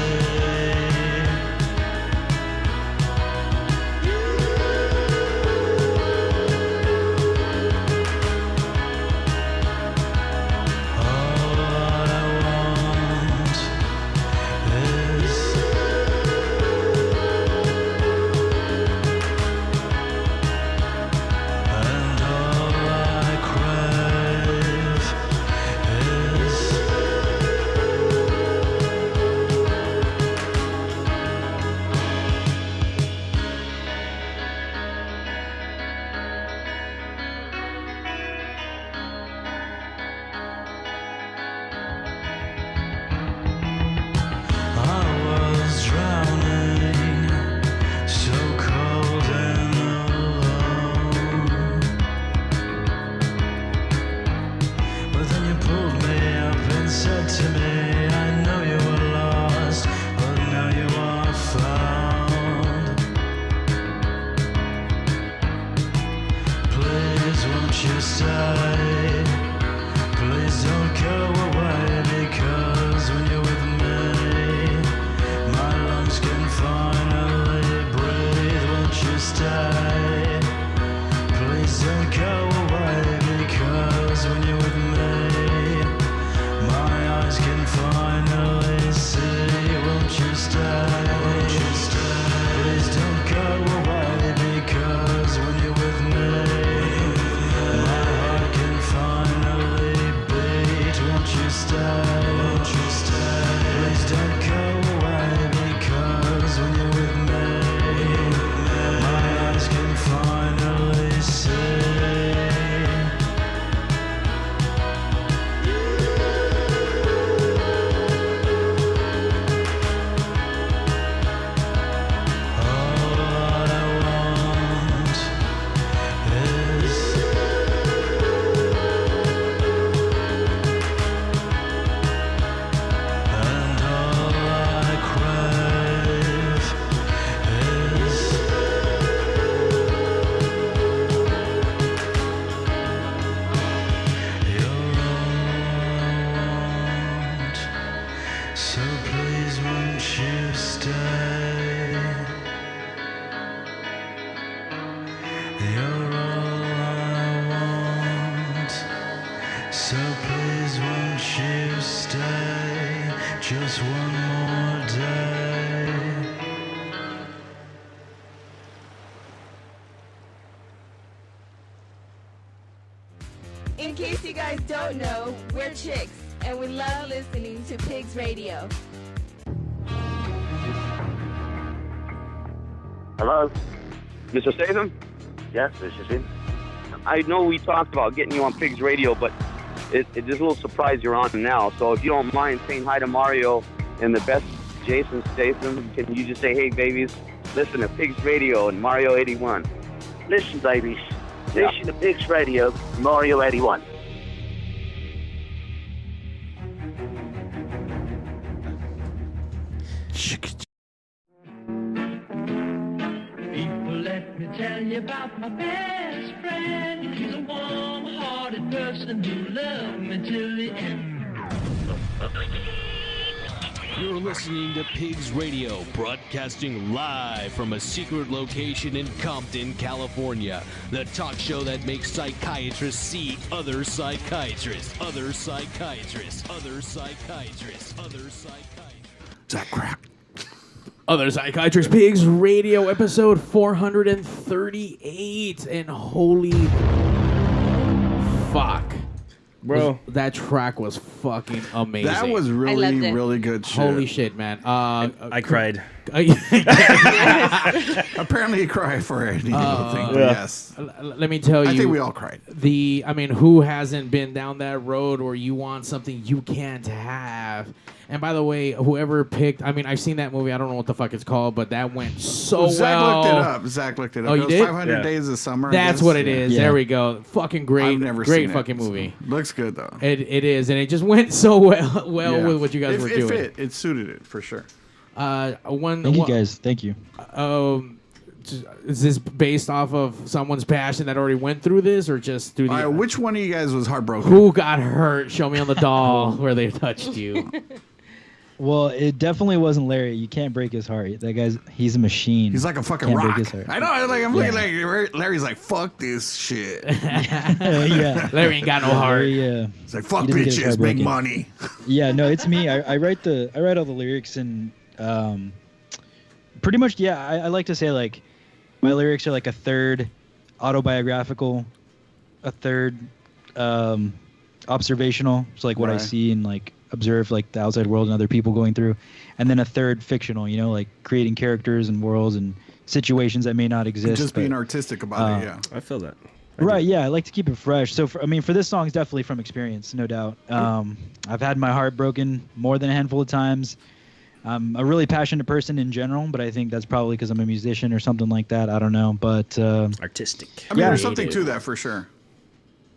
In case you guys don't know, we're chicks, and we love listening to PigzRadio. Hello? Mr. Statham? Yes, this is him. I know we talked about getting you on PigzRadio, but it's a little surprise you're on now. So if you don't mind saying hi to Mario and the best Jason Statham, can you just say, hey, babies, listen to PigzRadio and Mario 81. Listen, babies. Listen to PigzRadio, Mario 81. People, let me tell you about my best friend. He's a warm-hearted person who loved me till the end. You're listening to PigzRadio, broadcasting live from a secret location in Compton, California. The talk show that makes psychiatrists see other psychiatrists, other psychiatrists, other psychiatrists, other psychiatrists. Zack crack. Other Psychiatrist PigzRadio, episode 438. And holy bro. That track was fucking amazing. That was really, really good shit. Holy shit, man. I cried. Apparently he cried for it. Thing, yes. Let me tell you. I think we all cried. Who hasn't been down that road where you want something you can't have? And by the way, whoever picked, I've seen that movie. I don't know what the fuck it's called, but that went so well. Zach looked it up. Oh, you did? 500 Days of Summer. That's what it is. There we go. Fucking great. I've never great seen fucking it. movie. Looks good though. It is, and it just went so well with what you guys were doing. It suited it for sure. Thank you guys. Thank you. Is this based off of someone's passion that already went through this, or just through the? Which one of you guys was heartbroken? Who got hurt? Show me on the doll where they touched you. Well, it definitely wasn't Larry. You can't break his heart. That he's a machine. He's like a fucking can't rock. Break his heart. I know. I'm looking like Larry's like, fuck this shit. Yeah. Larry ain't got no heart. It's like, fuck bitches, make money. Yeah, no, it's me. I write all the lyrics, and pretty much, I like to say like my lyrics are like a third autobiographical, a third observational. So like what I see and like observe like the outside world and other people going through, and then a third fictional, like creating characters and worlds and situations that may not exist. Just being artistic about it. Yeah, I feel that. Right, yeah, I like to keep it fresh. So, for this song is definitely from experience, no doubt. I've had my heart broken more than a handful of times. I'm a really passionate person in general, but I think that's probably because I'm a musician or something like that. I don't know, but artistic. There's something to that for sure.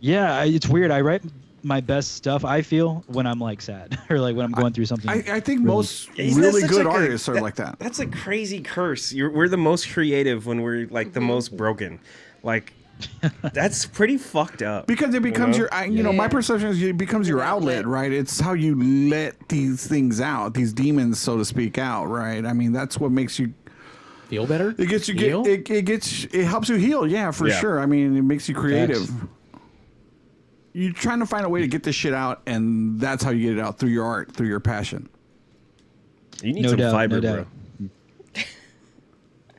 Yeah, it's weird. I write my best stuff, I feel, when I'm like sad or like when I'm going through something. I think most really good artists are like that. That's a crazy curse. We're the most creative when we're like the most broken. Like, that's pretty fucked up. Because it becomes my perception is it becomes your outlet, right? It's how you let these things out, these demons, so to speak, out, right? That's what makes you feel better. It gets you it helps you heal, for sure. It makes you creative. You're trying to find a way to get this shit out, and that's how you get it out, through your art, through your passion. You need some fiber, bro.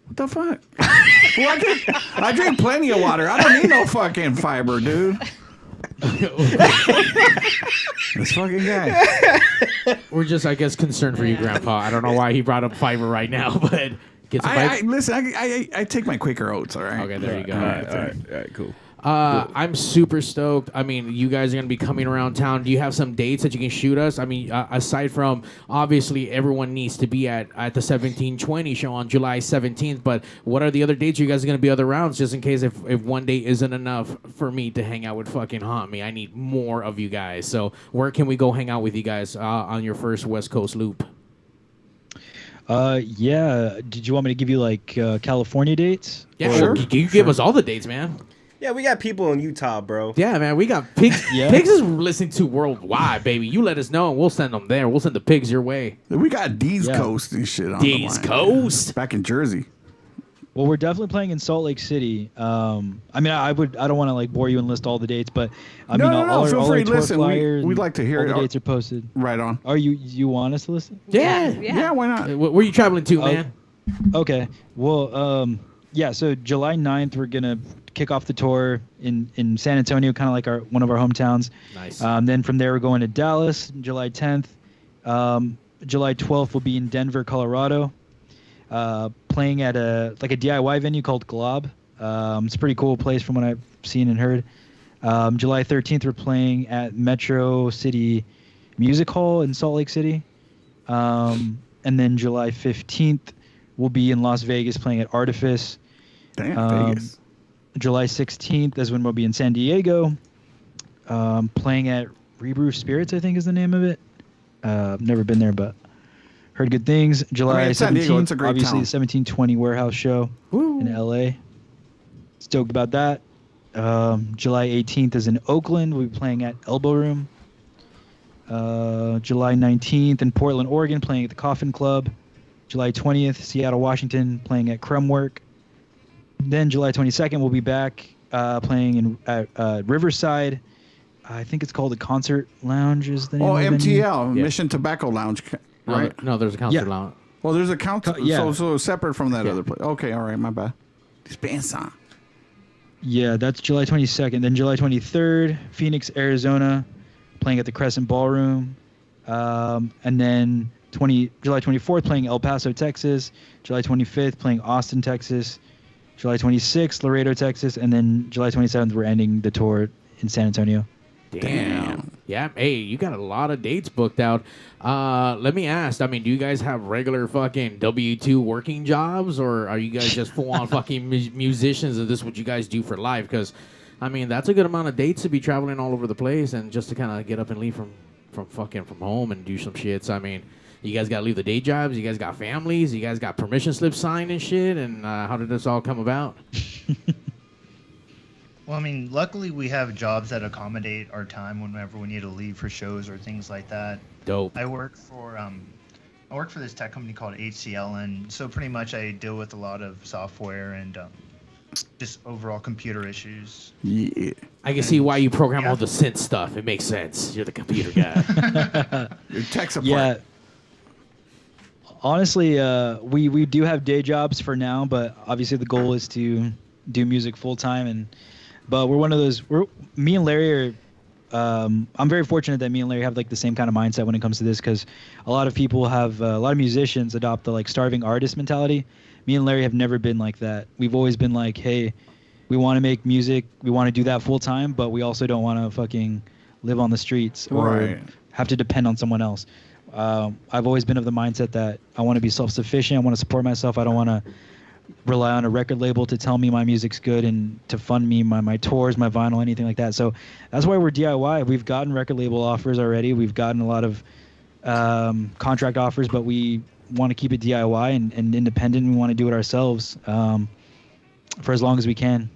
What the fuck? Well, I drink plenty of water. I don't need no fucking fiber, dude. This fucking guy. We're just, I guess, concerned for you, Grandpa. I don't know why he brought up fiber right now, but get some fiber. Listen, I take my Quaker Oats, all right? Okay, there you go. All right, cool. I'm super stoked. You guys are going to be coming around town. Do you have some dates that you can shoot us? Aside from, obviously, everyone needs to be at the 1720 show on July 17th, but what are the other dates you guys are going to be other rounds, just in case if one day isn't enough for me to hang out with fucking Haunt Me? I need more of you guys. So where can we go hang out with you guys on your first West Coast loop? Yeah. Did you want me to give you like California dates? Yeah, sure. You give us all the dates, man. Yeah, we got people in Utah, bro. Yeah, man, we got pigs. Pigs is listening to worldwide, baby. You let us know, and we'll send them there. We'll send the pigs your way. We got D's Coast and shit on D's Coast back in Jersey. Well, we're definitely playing in Salt Lake City. I don't want to like bore you and list all the dates, but all feel free to listen. We'd like to hear all it. The dates are posted. Right on. Are you want us to listen? Yeah, why not? Where are you traveling to, man? Okay. Well, so July 9th, we're going to kick off the tour in San Antonio, kind of like one of our hometowns. Nice. Then from there, we're going to Dallas, July 10th. July 12th, we'll be in Denver, Colorado, playing at a DIY venue called Glob. It's a pretty cool place from what I've seen and heard. July 13th, we're playing at Metro City Music Hall in Salt Lake City. And then July 15th, we'll be in Las Vegas playing at Artifice. Damn, Vegas. July 16th is when we'll be in San Diego, playing at Rebrew Spirits, I think is the name of it. Never been there, but heard good things. July 17th, Diego, it's a great obviously town. The 1720 Warehouse Show in LA. Stoked about that. July 18th is in Oakland. We'll be playing at Elbow Room. July 19th in Portland, Oregon, playing at the Coffin Club. July 20th, Seattle, Washington, playing at Crumwork. Then July 22nd, we'll be back playing at Riverside. I think it's called the Concert Lounge is the name of the venue. MTL, Mission Tobacco Lounge, right? No, there's a concert lounge. Well, there's a concert, yeah. so separate from that other place. Okay, all right, my bad. Dispensa. Yeah, that's July 22nd. Then July 23rd, Phoenix, Arizona, playing at the Crescent Ballroom. And then July 24th playing El Paso, Texas. July 25th playing Austin, Texas. July 26th, Laredo, Texas. And then July 27th, we're ending the tour in San Antonio. Damn. Yeah, hey, you got a lot of dates booked out. Let me ask, I mean, do you guys have regular fucking W-2 working jobs, or are you guys just full-on fucking musicians, and this is what you guys do for life? Because, I mean, that's a good amount of dates to be traveling all over the place and just to kind of get up and leave from home and do some shit. So, I mean, you guys got to leave the day jobs, you guys got families, you guys got permission slips signed and shit, and how did this all come about? Well, I mean, luckily we have jobs that accommodate our time whenever we need to leave for shows or things like that. Dope. I work for this tech company called HCL, and so pretty much I deal with a lot of software and just overall computer issues. Yeah. I can see why you program all the synth stuff. It makes sense. You're the computer guy. Your tech support. Yeah. Honestly, we do have day jobs for now, but obviously the goal is to do music full time. But we're one of those. Me and Larry are. I'm very fortunate that me and Larry have like the same kind of mindset when it comes to this, because a lot of people have a lot of musicians adopt the like starving artist mentality. Me and Larry have never been like that. We've always been like, hey, we want to make music, we want to do that full time, but we also don't want to fucking live on the streets or have to depend on someone else. I've always been of the mindset that I want to be self-sufficient. I want to support myself. I don't want to rely on a record label to tell me my music's good and to fund me my tours, my vinyl, anything like that. So that's why we're DIY. We've gotten record label offers already. We've gotten a lot of contract offers, but we want to keep it DIY and independent. We want to do it ourselves for as long as we can.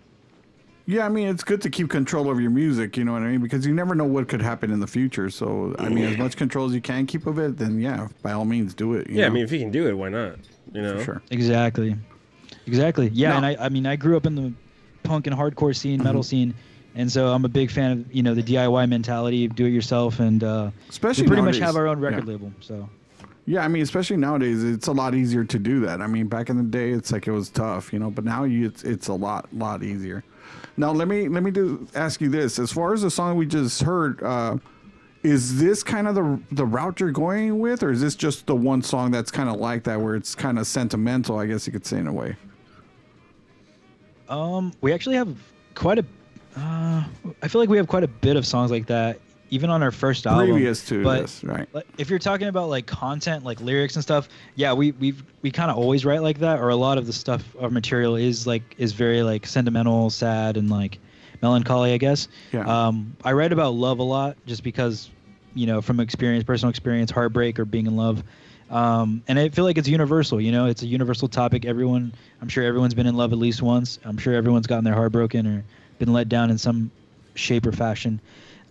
Yeah, I mean, it's good to keep control over your music, you know what I mean? Because you never know what could happen in the future. So, I mean, as much control as you can keep of it, then yeah, by all means, do it. Yeah, I mean, if you can do it, why not? You know? For sure. Exactly. Yeah, and I mean, I grew up in the punk and hardcore scene, metal scene, and so I'm a big fan of, you know, the DIY mentality, do it yourself, and especially we pretty nowadays, much have our own record label. So. Yeah, I mean, especially nowadays, it's a lot easier to do that. I mean, back in the day, it's like it was tough, you know, but now it's a lot easier. Now, let me ask you this: as far as the song we just heard, is this kind of the route you're going with, or is this just the one song that's kind of like that, where it's kind of sentimental, I guess you could say, in a way? We actually have quite a. I feel like we have quite a bit of songs like that, even on our first album. Previous to this, right? If you're talking about like content, like lyrics and stuff, yeah, we kind of always write like that, or a lot of the stuff, our material is very like sentimental, sad, and like melancholy, I guess. Yeah. I write about love a lot, just because, you know, from personal experience, heartbreak or being in love. And I feel like it's universal, you know, it's a universal topic. I'm sure everyone's been in love at least once. I'm sure everyone's gotten their heart broken or been let down in some shape or fashion.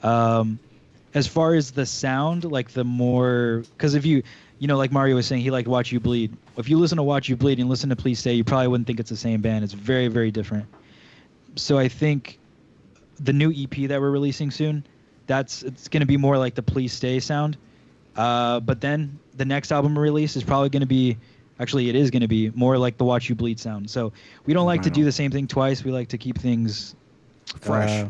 As far as the sound, like the more, because if you know, like Mario was saying, he liked Watch You Bleed. If you listen to Watch You Bleed and listen to Please Stay, you probably wouldn't think it's the same band. It's very, very different. So I think the new EP that we're releasing soon, it's going to be more like the Please Stay sound. But then the next album release is probably going to be, actually it is going to be more like the Watch You Bleed sound. So we don't like to do the same thing twice. We like to keep things fresh.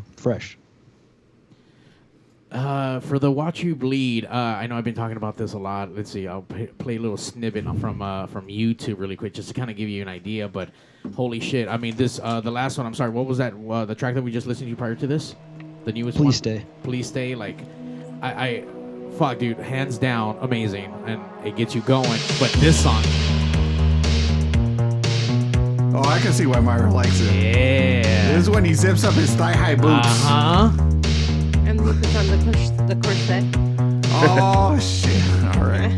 For the Watch You Bleed, I know I've been talking about this a lot. Let's see, I'll play a little snippet from YouTube really quick, just to kind of give you an idea. But holy shit, I mean, this the last one. I'm sorry, what was that? The track that we just listened to prior to this, the newest one. Please Stay. Like, I fuck, dude, hands down, amazing, and it gets you going. But this song. Oh, I can see why Myra likes it. Yeah. This is when he zips up his thigh-high boots. And he puts on the corset. Oh, shit. All right.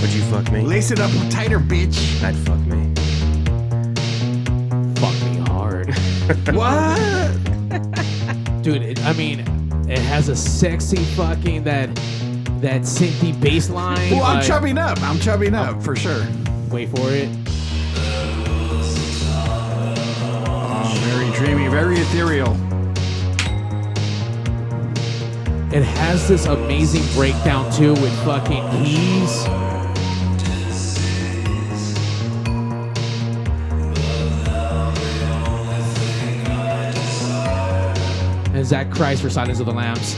Would you fuck me? Lace it up tighter, bitch. I'd fuck me. Fuck me hard. What? Dude, it has a sexy fucking that synthy bass line. Well, I'm chubbing up for sure. Wait for it. Oh, very dreamy, very ethereal. It has this amazing breakdown too with fucking keys. And Zack cries for Silence of the Lambs.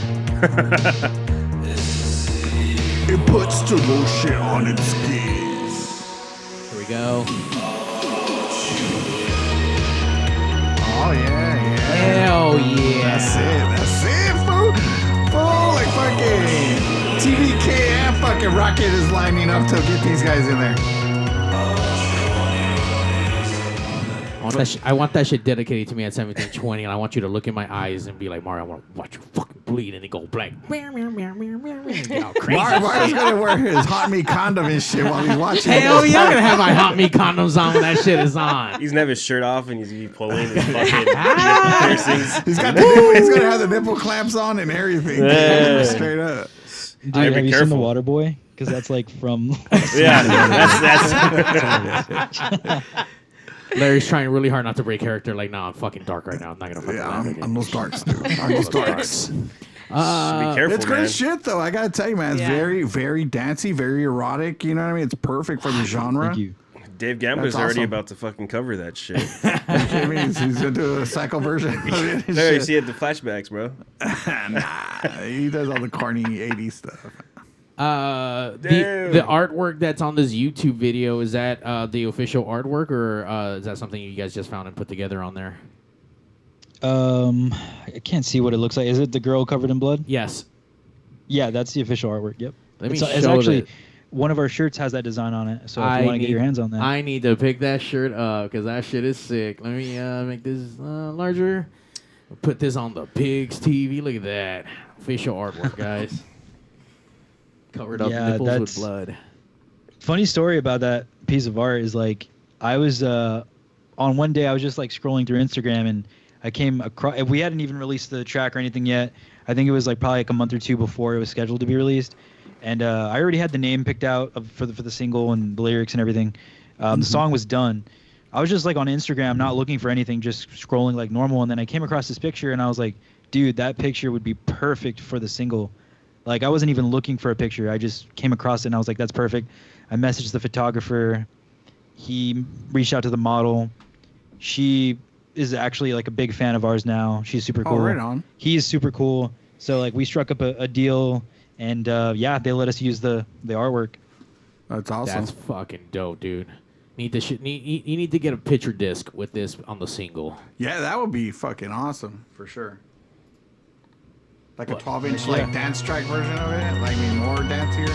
It puts the lotion on its skin. Here we go. Oh, yeah. Hell yeah. That's it, fool. Fool, like fucking TVK and fucking Rocket is lining up to get these guys in there. I want that shit dedicated to me at 1720, and I want you to look in my eyes and be like, Mario, I want to watch you fucking bleed, and then go black. Get all crazy. Mario's gonna wear his hot meat condom and shit while he's watching. Hell yeah, I'm gonna have my hot meat condoms on when that shit is on. He's never shirt off and he's gonna be pulling his fucking nipple piercings. He's gonna have the nipple clamps on and everything. Yeah. Straight up. Dude, have you seen The Water Boy? Because that's like from. Yeah, that's. Larry's trying really hard not to break character. Like, no, I'm fucking dark right now. I'm not gonna fucking. I'm those darks, dude. I'm those darks. Be careful, It's great man. shit, though. I gotta tell you, man. It's very, very dancey, very erotic. You know what I mean? It's perfect for the genre. Thank you. Dave Gambler's That's already awesome. about to fucking cover that shit. I mean, he's gonna do a psycho version of it. and There, you shit. see it, the flashbacks, bro. Nah, he does all the corny 80s stuff. The artwork that's on this YouTube video, is that the official artwork, or is that something you guys just found and put together on there? I can't see what it looks like. Is it the girl covered in blood? Yes. Yeah, that's the official artwork. Yep. It's It's actually one of our shirts has that design on it. So if you want to get your hands on that, I need to pick that shirt up because that shit is sick. Let me make this larger. Put this on the Pigz TV. Look at that official artwork, guys. Covered up nipples with blood. Funny story about that piece of art is like I was on one day I was just like scrolling through Instagram and I came across. We hadn't even released the track or anything yet. I think it was like probably like a month or two before it was scheduled to be released, and I already had the name picked out for the single and the lyrics and everything. The song was done. I was just like on Instagram, not looking for anything, just scrolling like normal, and then I came across this picture and I was like, dude, that picture would be perfect for the single. Like, I wasn't even looking for a picture. I just came across it, and I was like, that's perfect. I messaged the photographer. He reached out to the model. She is actually, like, a big fan of ours now. She's super cool. Oh, right on. He is super cool. So, like, we struck up a deal, and, yeah, they let us use the artwork. That's awesome. That's fucking dope, dude. You need to get a picture disc with this on the single. Yeah, that would be fucking awesome, for sure. Like a 12-inch like dance track version of it, like more dancier.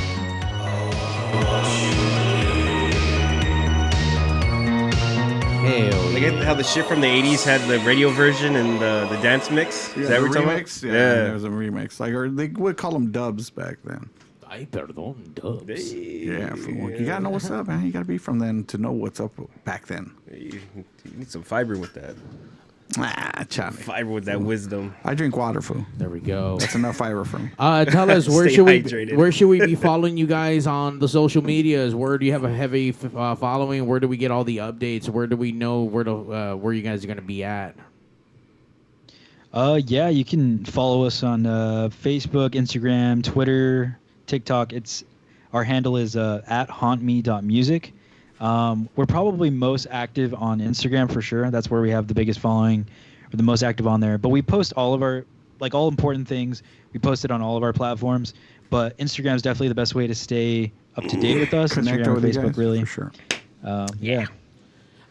Hell, Like how the shit from the 80s had the radio version and the dance mix. Yeah, Is that what the you're talking remix. about? Yeah, there was a remix. Like, or they would call them dubs back then. Ay, perdón, dubs. Yeah, you gotta know what's up, man. You gotta be from then to know what's up back then. You need some fiber with that. Charlie. Fiber with that wisdom. I drink water, fool. There we go. That's enough fiber for me. Tell us Stay hydrated. where should we be following you guys on the social medias? Where do you have a heavy following? Where do we get all the updates? Where do we know where you guys are gonna be at? Yeah, you can follow us on Facebook, Instagram, Twitter, TikTok. Our handle is at hauntme.music. We're probably most active on Instagram for sure. That's where we have the biggest following. We're the most active on there. But we post all of our, like, all important things. We post it on all of our platforms. But Instagram is definitely the best way to stay up to date with us. Connect Instagram and with you Facebook, guys, really. for sure. Yeah.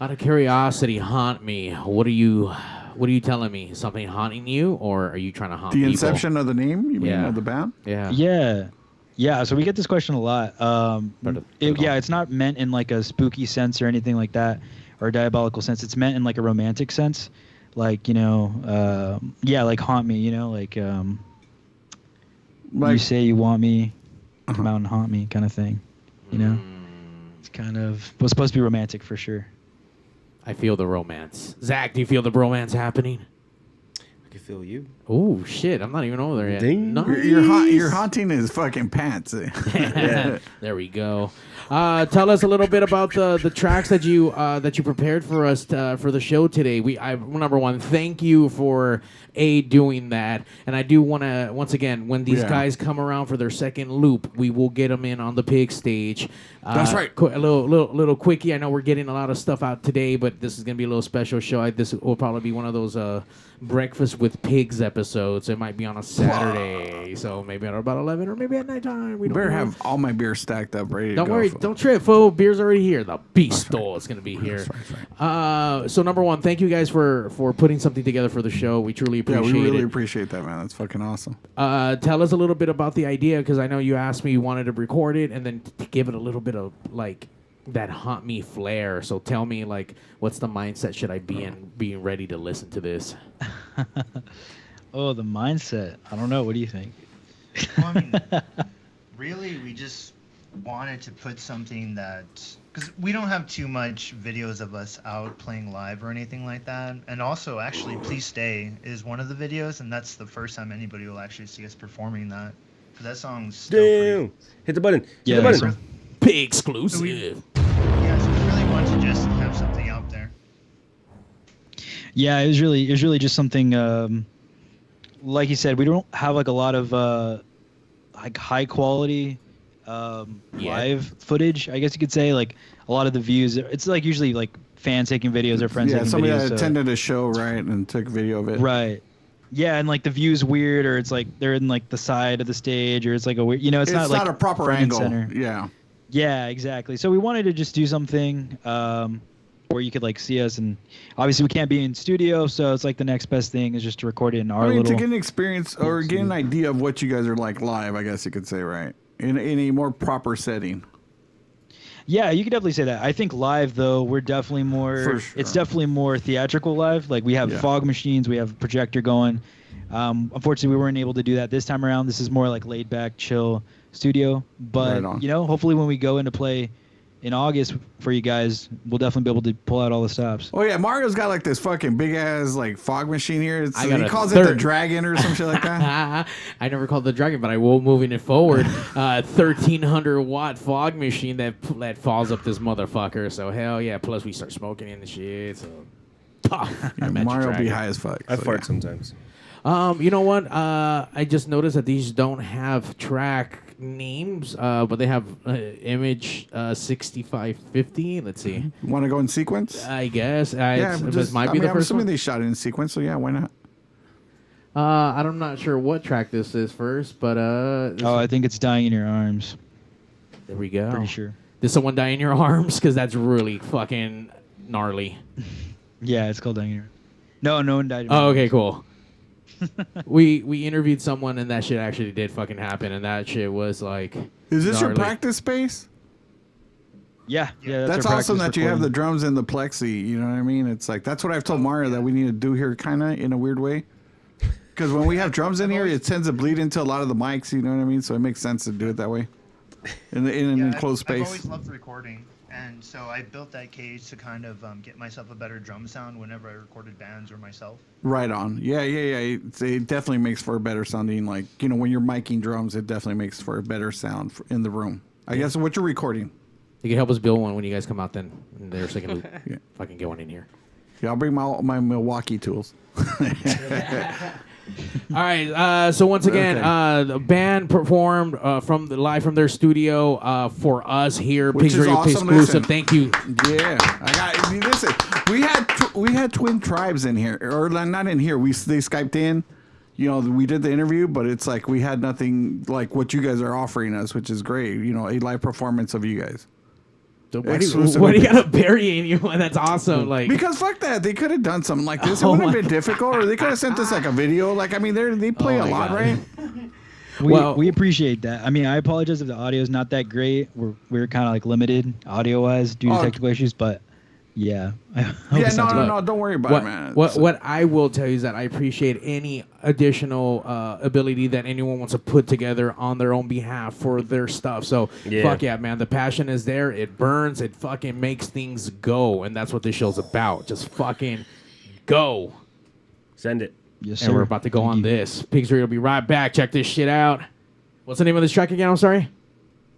Out of curiosity, haunt me. What are you telling me? Something haunting you, or are you trying to haunt The people? inception of the name, you mean, of the band? Yeah. Yeah, so we get this question a lot. It's not meant in like a spooky sense or anything like that, or a diabolical sense. It's meant in like a romantic sense, like, you know, like haunt me, you know, like you say you want me, come out and haunt me, kind of thing, you know. It's kind of supposed to be romantic for sure. I feel the romance. Zach, do you feel the romance happening? I can feel you. Oh shit! I'm not even over there yet. Ding. Nice. You're haunting his fucking pants. There we go. Tell us a little bit about the tracks that you prepared for us for the show today. Number one, thank you for doing that, and I do want to once again, when these guys come around for their second loop, we will get them in on the Pig stage. That's right. A little quickie. I know we're getting a lot of stuff out today, but this is gonna be a little special show. This will probably be one of those Breakfast with Pigs episode, so it might be on a Saturday. So maybe at about 11 or maybe at nighttime. We better have all my beer stacked up ready. Don't worry, don't trip, fool. Beer's already here. The Beastol is going to be here. So number one, thank you guys for putting something together for the show. We truly appreciate it. Yeah, we really appreciate that, man. That's fucking awesome. Tell us a little bit about the idea, because I know you asked me you wanted to record it and then to give it a little bit of like that haunt me flair. So tell me, like, what's the mindset should I be in being ready to listen to this? Oh, the mindset. I don't know. What do you think? Well, I mean, really, we just wanted to put something that, because we don't have too much videos of us out playing live or anything like that. And also, actually, Please Stay is one of the videos, and that's the first time anybody will actually see us performing that. Because that song's still Damn. Hit the button. Hit the button. Pig exclusive. So we really want to just have something out there. Yeah, it was really just something. Like you said, we don't have like a lot of like high quality live footage. I guess you could say, like a lot of the views. It's like usually like fans taking videos or friends taking videos. Yeah, somebody that attended a show, right, and took video of it. Right. Yeah, and like the view's weird, or it's like they're in like the side of the stage, or it's like a weird. You know, it's not like a proper front and angle. center. Yeah. Yeah, exactly. So we wanted to just do something where you could like see us, and obviously we can't be in studio, so it's like the next best thing is just to record it in our little. To get an experience or get an idea of what you guys are like live, I guess you could say, right? In a more proper setting. Yeah, you could definitely say that. I think live though, we're definitely more. For sure. It's definitely more theatrical live. Like we have fog machines, we have a projector going. Unfortunately, we weren't able to do that this time around. This is more like laid back, chill studio. But you know, hopefully when we go into play in August for you guys, we'll definitely be able to pull out all the stops. Oh yeah, Mario's got like this fucking big ass like fog machine here. He calls it the Dragon or some shit like that. I never called it the Dragon, but I will moving it forward. 1,300 watt fog machine that falls up this motherfucker. So hell yeah. Plus we start smoking in the shit. So Mario be high as fuck. I fart sometimes. You know what? I just noticed that these don't have track names, but they have image 6550. Let's see. Want to go in sequence? I guess. This might be the I'm first assuming one. they shot it in sequence, so yeah, why not? I'm not sure what track this is first, but I think it's Dying in Your Arms. There we go. Pretty sure. Did someone die in your arms? Because that's really fucking gnarly. Yeah, it's called Dying in Your Arms. No one died in my arms. Okay, cool. we interviewed someone and that shit actually did fucking happen, and that shit was like. Is this gnarly. your practice space? Yeah. That's awesome that you have the drums in the plexi. You know what I mean? It's like that's what I've told Mario that we need to do here, kind of in a weird way. Because when we have drums in here, it tends to bleed into a lot of the mics. You know what I mean? So it makes sense to do it that way, in an enclosed space. I've always loved recording, and so I built that cage to kind of get myself a better drum sound whenever I recorded bands or myself. Right on. Yeah. It definitely makes for a better sounding. Like, you know, when you're miking drums, it definitely makes for a better sound in the room. I guess what you're recording. You can help us build one when you guys come out then. And there's like a fucking get one in here. Yeah, I'll bring my Milwaukee tools. All right. So once again, the band performed live from their studio for us here, Which Pigs is Radio awesome. exclusive. Listen. Thank you. Yeah, listen. We had Twin Tribes in here, or not in here. They Skyped in. You know, we did the interview, but it's like we had nothing like what you guys are offering us, which is great. You know, a live performance of you guys. Why do you gotta bury anyone? That's awesome. Like, because fuck that, they could have done something like this. It wouldn't have been difficult, or they could have sent us like a video. Like, I mean, they play a lot, right? We appreciate that. I mean, I apologize if the audio is not that great. We're kind of like limited audio wise due to technical issues, but yeah. No, don't worry about it, man. What I will tell you is that I appreciate any additional ability that anyone wants to put together on their own behalf for their stuff. So fuck yeah, man. The passion is there. It burns. It fucking makes things go, and that's what this show's about. Just fucking go. Send it. Yes, and we're about to go on this. PigzRadio will be right back. Check this shit out. What's the name of this track again? I'm sorry.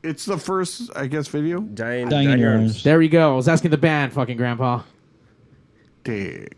It's the first, I guess, video. Dying in Your Arms. There we go. I was asking the band, fucking grandpa. Dang.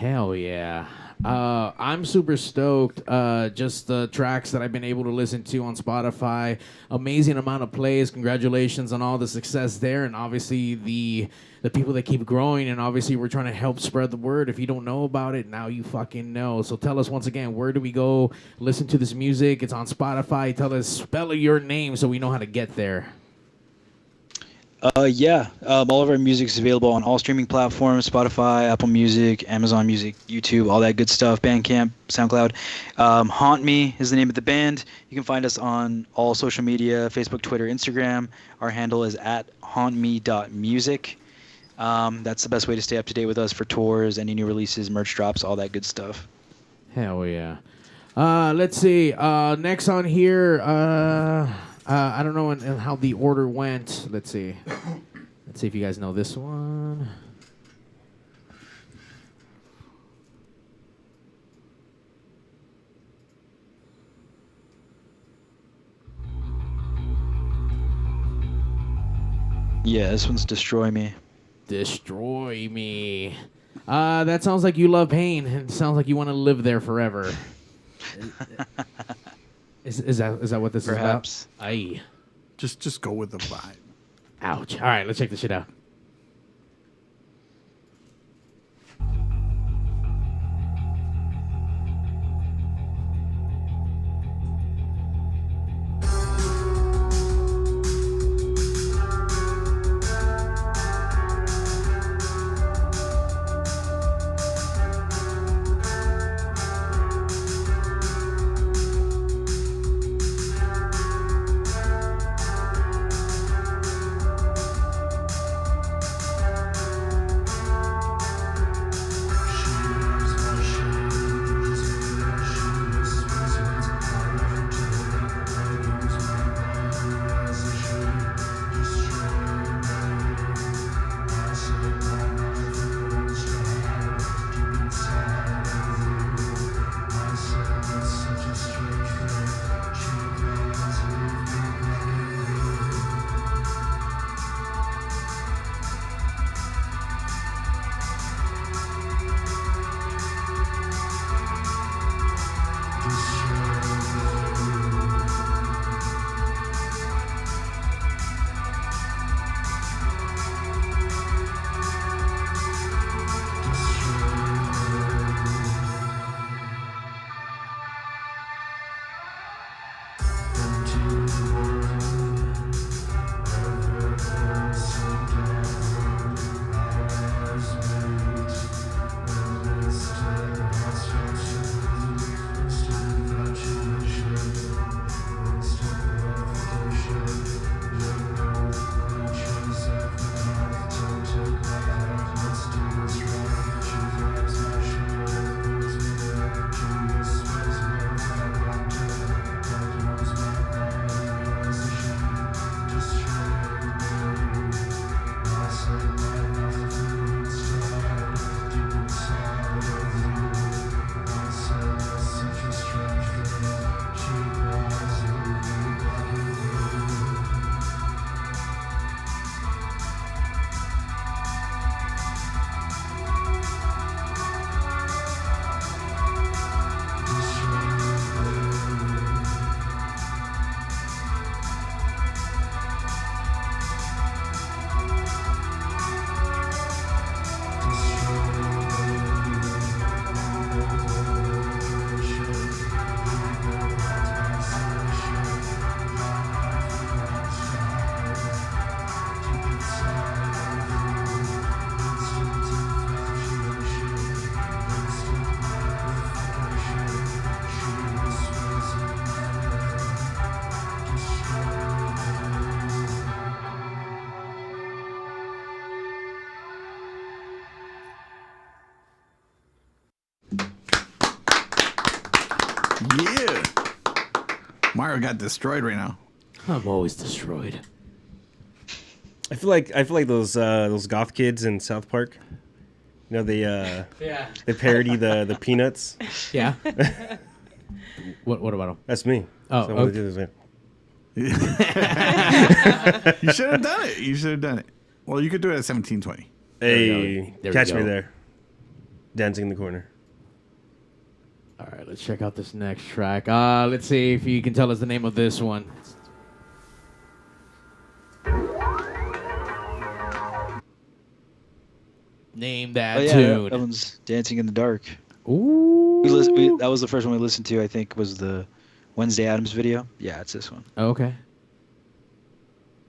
Hell yeah. I'm super stoked. Just the tracks that I've been able to listen to on Spotify. Amazing amount of plays. Congratulations on all the success there. And obviously the people that keep growing. And obviously we're trying to help spread the word. If you don't know about it, now you fucking know. So tell us once again, where do we go listen to this music? It's on Spotify. Tell us, spell your name so we know how to get there. All of our music is available on all streaming platforms: Spotify, Apple Music, Amazon Music, YouTube, all that good stuff, Bandcamp, SoundCloud. Haunt Me is the name of the band. You can find us on all social media: Facebook, Twitter, Instagram. Our handle is @hauntme.music. That's the best way to stay up to date with us for tours, any new releases, merch drops, all that good stuff. Hell yeah. Let's see. Next on here, I don't know how the order went. Let's see. Let's see if you guys know this one. Yeah, this one's Destroy Me. Destroy Me. That sounds like you love pain. It sounds like you want to live there forever. Is that what this Perhaps. is about? Aye. Just go with the vibe. Ouch. All right, let's check this shit out. Yeah. Mario got destroyed right now. I'm always destroyed. I feel like those goth kids in South Park. You know, they parody the Peanuts. Yeah. What about them? That's me. Oh, so okay. You should have done it. Well, you could do it at 17:20. Hey, catch me there. Dancing in the Corner. All right, let's check out this next track. Let's see if you can tell us the name of this one. Name that tune. That one's Dancing in the Dark. Ooh. That was the first one we listened to, I think, was the Wednesday Addams video. Yeah, it's this one. Okay.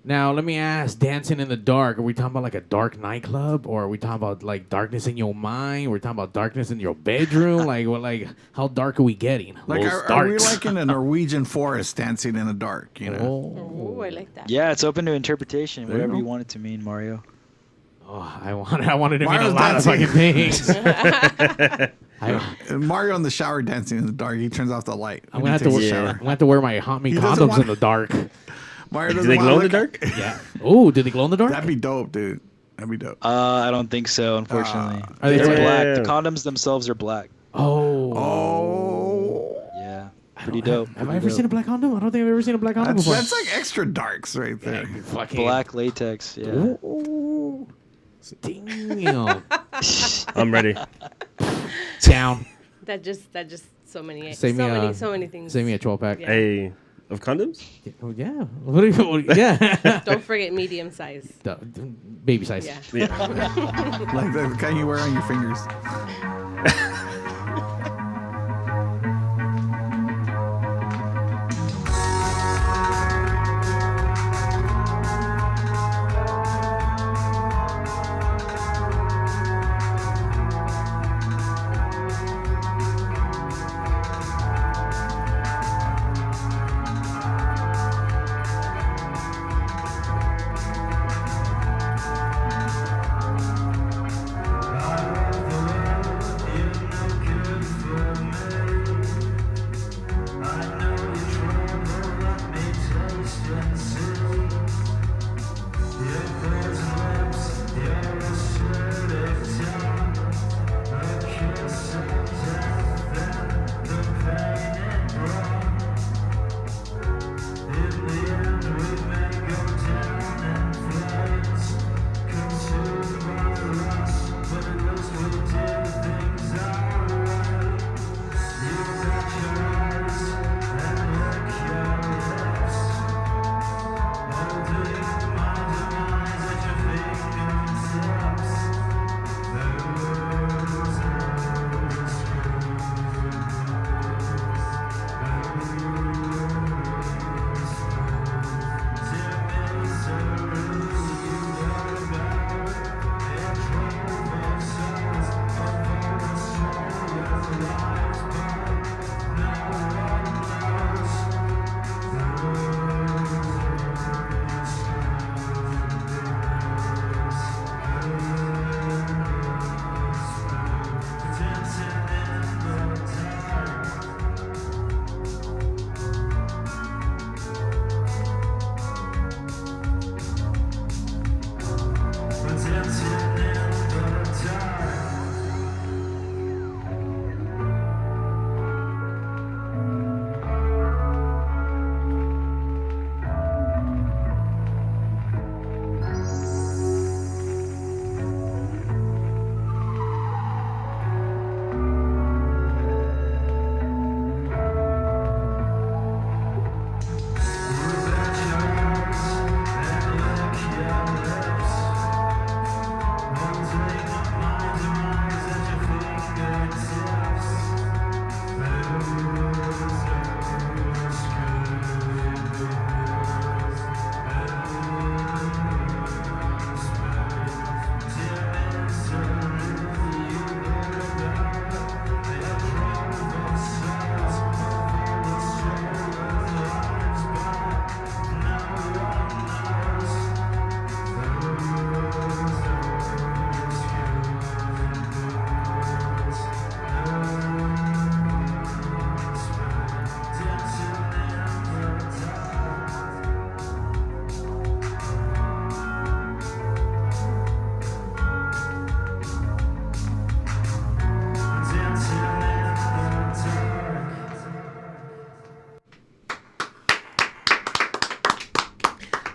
Now, let me ask, Dancing in the Dark, are we talking about like a dark nightclub? Or are we talking about like darkness in your mind? We're talking about darkness in your bedroom? like how dark are we getting? Like, are we like in a Norwegian forest dancing in the dark, you know? Oh, I like that. Yeah, it's open to interpretation, whatever you want it to mean, Mario. Oh, I wanted to Mario's mean a lot of fucking things. Mario in the shower dancing in the dark. He turns off the light. I'm gonna have to wear my hot meat condoms in the dark. Mario Do they glow in the dark? Yeah. Oh, do they glow in the dark? That'd be dope, dude. That'd be dope. I don't think so, unfortunately. Are they It's black? black. The condoms themselves are black. Oh. Yeah. Pretty dope. Have I ever seen a black condom? I don't think I've ever seen a black condom before. That's like extra darks right there. Black latex. Yeah. Ooh. Damn. I'm ready. Down. That just so many Save me, so many things. Save me a 12-pack. Yeah. Hey, of condoms? Oh, yeah. What do you, yeah. Don't forget medium size. Baby size. Yeah. Like the kind you wear on your fingers.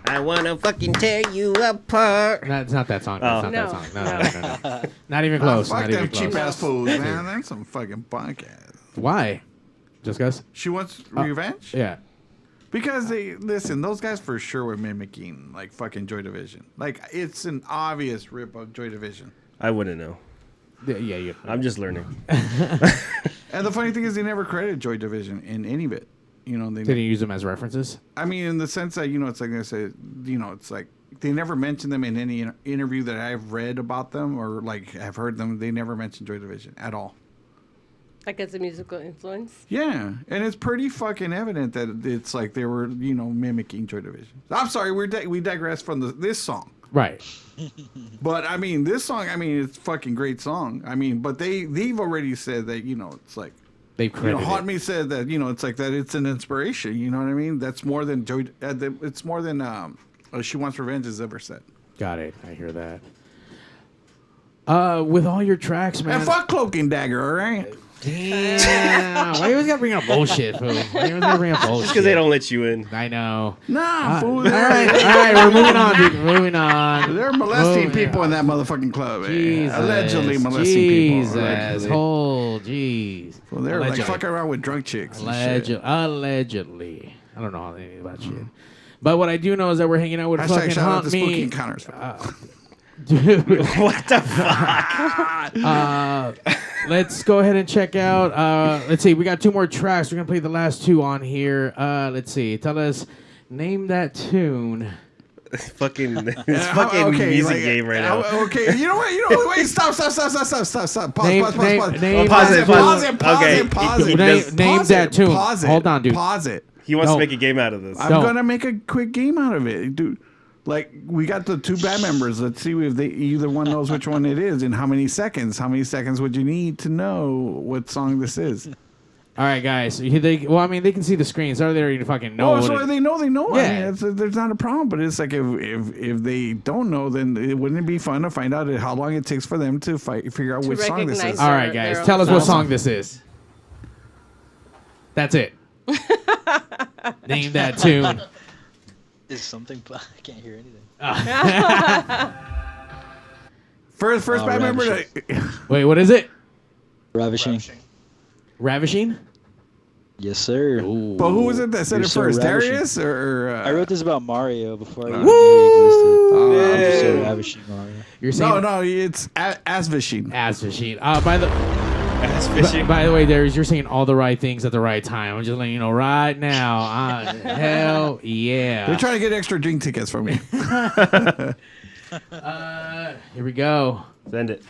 I wanna fucking tear you apart. No, it's not that song. It's not that song. No. Not even close. Fuck Not them even close. cheap ass fools, man. That's some fucking punk ass. Why? Just guys? She wants revenge? Yeah. Because those guys for sure were mimicking like fucking Joy Division. Like it's an obvious rip of Joy Division. I wouldn't know. Yeah. I'm just learning. And the funny thing is, they never credited Joy Division in any of it. You know, they didn't use them as references. I mean, in the sense that it's like I said, it's like they never mentioned them in any interview that I've read about them or like have heard them. They never mentioned Joy Division at all. Like as a musical influence. Yeah, and it's pretty fucking evident that it's like they were mimicking Joy Division. I'm sorry, we digress from this song. Right. But I mean, this song, it's a fucking great song. I mean, but they've already said that it's like they've credited. Hot Me said that it's like that it's an inspiration. You know what I mean? That's more than Joy. It's more than She Wants Revenge has ever said. Got it. I hear that. With all your tracks, man. And fuck Cloak and Dagger, all right? Damn. Why you always gotta bring up bullshit, fool? Why you always gotta bring up bullshit? Just because they don't let you in. I know. Nah, fool. All right, we're moving on, dude. Moving on. They're molesting people in that motherfucking club. Jesus, Allegedly molesting people. Jesus. Oh, jeez. Well, they're like fucking around with drunk chicks. Allegedly. I don't know anything about shit. But what I do know is that we're hanging out with fucking Hunt Me. Spooky Encounters. Dude. What the fuck? Let's go ahead and check out. Let's see. We got 2 more tracks. We're going to play the last 2 on here. Let's see. Tell us. Name that tune. It's fucking music game right now. Okay, you know what? Wait, stop. Pause it. Name that tune. Pause it. Hold on, dude. Pause it. He wants to make a game out of this. I'm going to make a quick game out of it, dude. Like, we got the 2 band members. Let's see if either one knows which one it is and how many seconds. How many seconds would you need to know what song this is? All right, guys. They can see the screen, so they already fucking know. Oh, so they know. Yeah. I mean, there's not a problem, but it's like if they don't know, then wouldn't it be fun to find out how long it takes for them to figure out which song this is? All right, guys. Tell us what song this is. That's it. Name that tune. Is something? I can't hear anything. First band member. Wait, what is it? Ravishing. Ravishing? Yes, sir. Ooh. But who was it that said it first? Ravishing. Darius or? I wrote this about Mario before I even knew he existed. I'm just so ravishing Mario. You're saying no, it's Asvishing. Asvishing. By the way, Darius, you're saying all the right things at the right time. I'm just letting you know right now. Hell yeah. They're trying to get extra drink tickets from me. Here we go. Send it.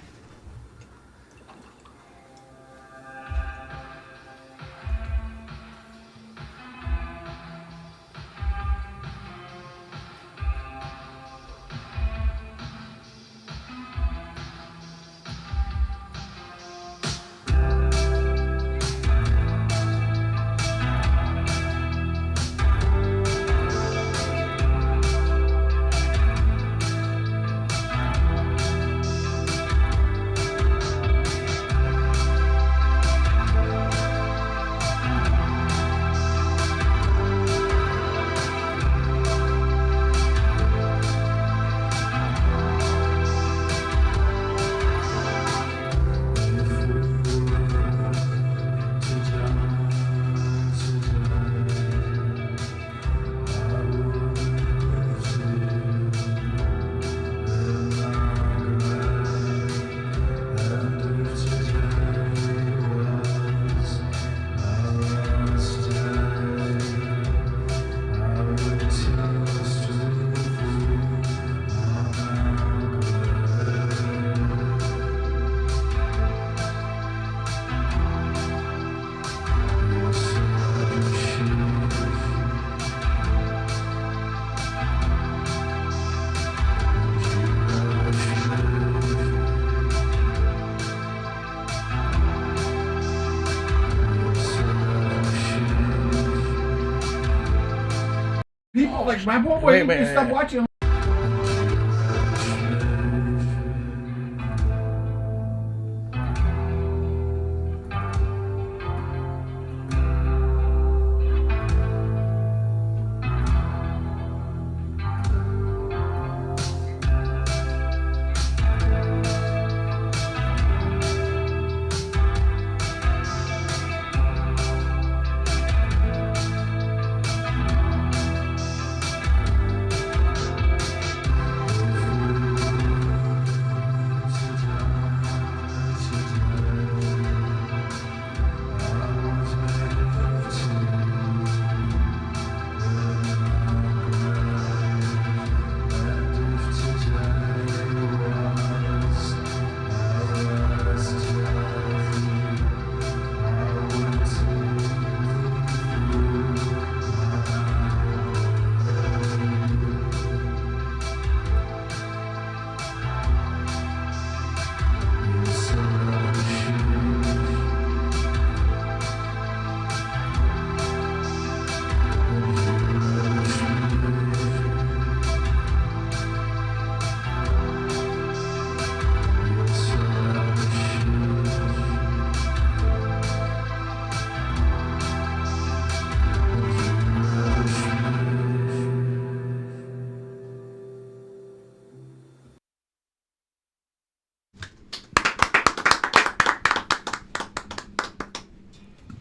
People like my boy, wait, stop watching.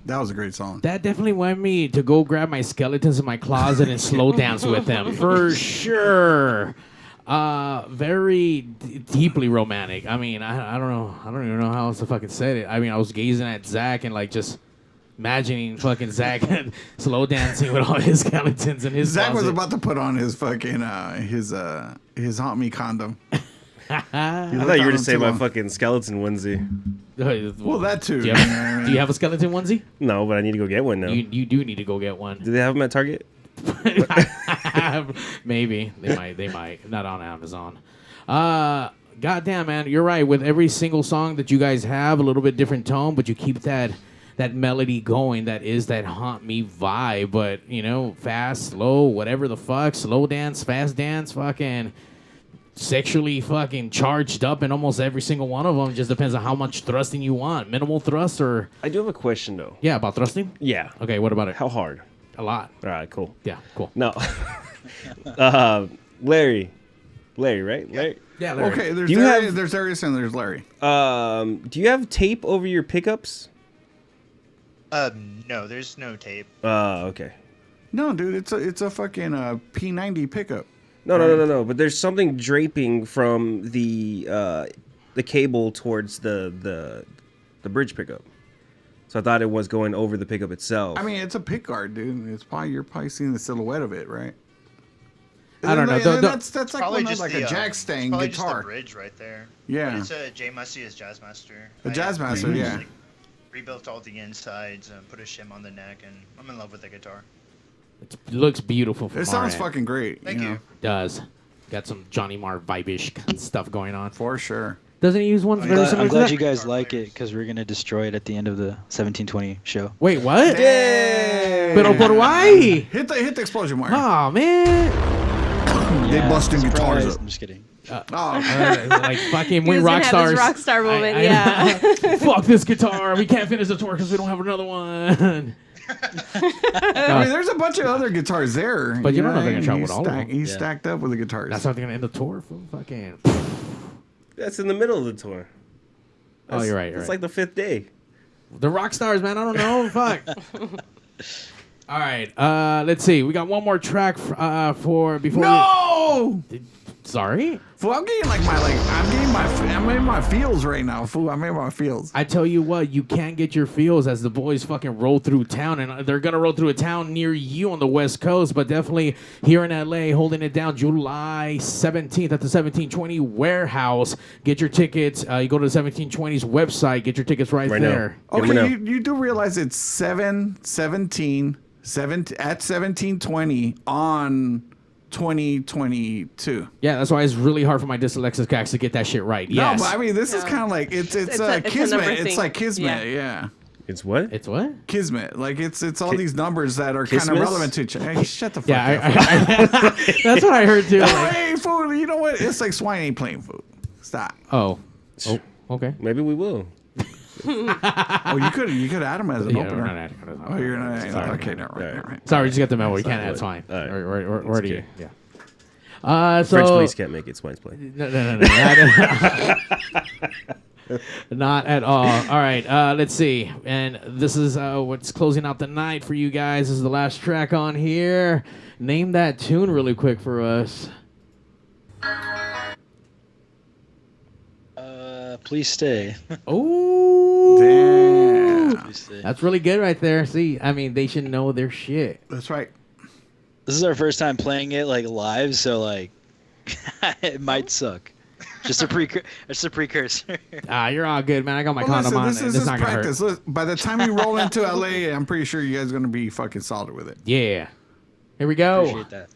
That was a great song. That definitely wanted me to go grab my skeletons in my closet and slow dance with them for sure. Very deeply romantic. I mean, I don't know. I don't even know how else to fucking say it. I mean, I was gazing at Zack and like just imagining fucking Zack slow dancing with all his skeletons in his Zack was closet. about to put on his fucking his haunt me condom. I thought you were going to say my fucking skeleton onesie. Well, that too. Do you have a skeleton onesie? No, but I need to go get one now. You do need to go get one. Do they have them at Target? Maybe they might not on Amazon. Goddamn, man, you're right. With every single song that you guys have, a little bit different tone, but you keep that melody going. That is that haunt me vibe. But you know, fast, slow, whatever the fuck, slow dance, fast dance, fucking sexually fucking charged up in almost every single one of them. Just depends on how much thrusting you want. Minimal thrust or I do have a question though. Yeah, about thrusting. Yeah. Okay, what about it? How hard? A lot. All right, cool. Yeah, cool. No. Larry, right? Larry. Yeah, Larry. Okay, there's Do you Larry, have- there's Darius and there's Larry. Do you have tape over your pickups? No, there's no tape. Okay. No, dude, it's a fucking P90 pickup. No. But there's something draping from the cable towards the bridge pickup. So I thought it was going over the pickup itself. I mean, it's a pick guard, dude. It's probably you're probably seeing the silhouette of it, right? I don't know. That's like Probably one of, just like the, a jack stang probably guitar. just the bridge right there. Yeah. But it's a J Mussey's Jazzmaster. A Jazzmaster, yeah. Like, rebuilt all the insides and put a shim on the neck, and I'm in love with the guitar. It looks beautiful. From It sounds our end. fucking great. Thank you. Does. Got some Johnny Marr vibe-ish kind of stuff going on. For sure. Doesn't he use one very similar I'm to glad that? you guys like it because we're gonna destroy it at the end of the 1720 show. Wait, what? Yay! Pero por why? Hit the explosion mark. Oh, man. They busting surprise. guitars up. I'm just kidding. Like fucking He we was rock gonna have stars. his rock star moment, I- yeah. Fuck this guitar. We can't finish the tour because we don't have another one. I mean, there's a bunch of other guitars there. But you don't know what they're I gonna mean? travel with all of them. He's stacked up with the guitars. That's how they're gonna end the tour. Fucking. That's in the middle of the tour. Oh, you're right. It's like the 5th day. The rock stars, man. I don't know. Fuck. All right. Let's see. We got one more track for before. No. Sorry. Fool, I'm getting I'm in my feels right now, fool. I'm in my feels. I tell you what, you can't get your feels as the boys fucking roll through town, and they're gonna roll through a town near you on the West Coast, but definitely here in LA, holding it down July 17th at the 1720 warehouse. Get your tickets. You go to the 1720's website. Get your tickets right there. Okay, you do realize it's 7/17 at 1720 on 2022. Yeah, that's why it's really hard for my dyslexic cats to get that shit right. No, Yes. but I mean, this is kind of like it's a kismet. number It's thing. like kismet, yeah. It's what? It's what? Kismet. Like it's all these numbers that are kind of Kismet? relevant to each other. Hey, shut the fuck Yeah, up. that's what I heard too. No, like- hey, fool, you know what? It's like swine ain't playing food. Stop. oh, okay. Maybe we will. Oh, you could add them as an Yeah, opener. we're not adding it. Oh, you're not adding Sorry. Okay, never mind. Never mind. Sorry, just got the memo. We Sorry, can't add. It's fine. all right. We're already. okay. Yeah. So French police can't make it. Swines play. No. Not at all. All right. Let's see. And this is what's closing out the night for you guys. This is the last track on here. Name that tune really quick for us. Please stay. Oh, Damn. Please stay. that's really good right there. See, I mean, they should know their shit. That's right. This is our first time playing it like live, so like it might suck. Just a precursor. You're all good, man. I got my Well, condom listen, on. this is It's just not gonna practice. hurt. Look, by the time you roll into LA, I'm pretty sure you guys are gonna be fucking solid with it. Yeah. Here we go. Appreciate that.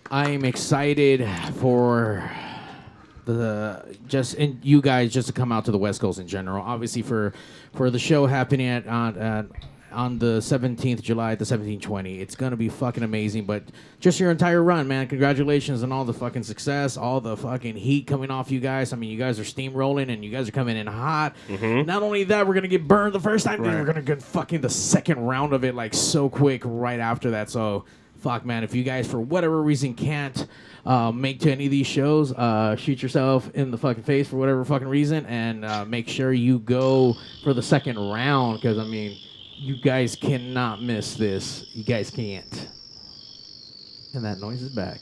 I'm excited for you guys just to come out to the West Coast in general. Obviously for the show happening on the 17th July at the 1720. It's going to be fucking amazing, but just your entire run, man. Congratulations on all the fucking success, all the fucking heat coming off you guys. I mean, you guys are steamrolling and you guys are coming in hot. Mm-hmm. Not only that, we're going to get burned the first time, we're going to get fucking the second round of it like so quick right after that. So fuck, man, if you guys for whatever reason can't make to any of these shows, shoot yourself in the fucking face for whatever fucking reason, and make sure you go for the second round, because I mean, you guys cannot miss this. You guys can't. And that noise is back.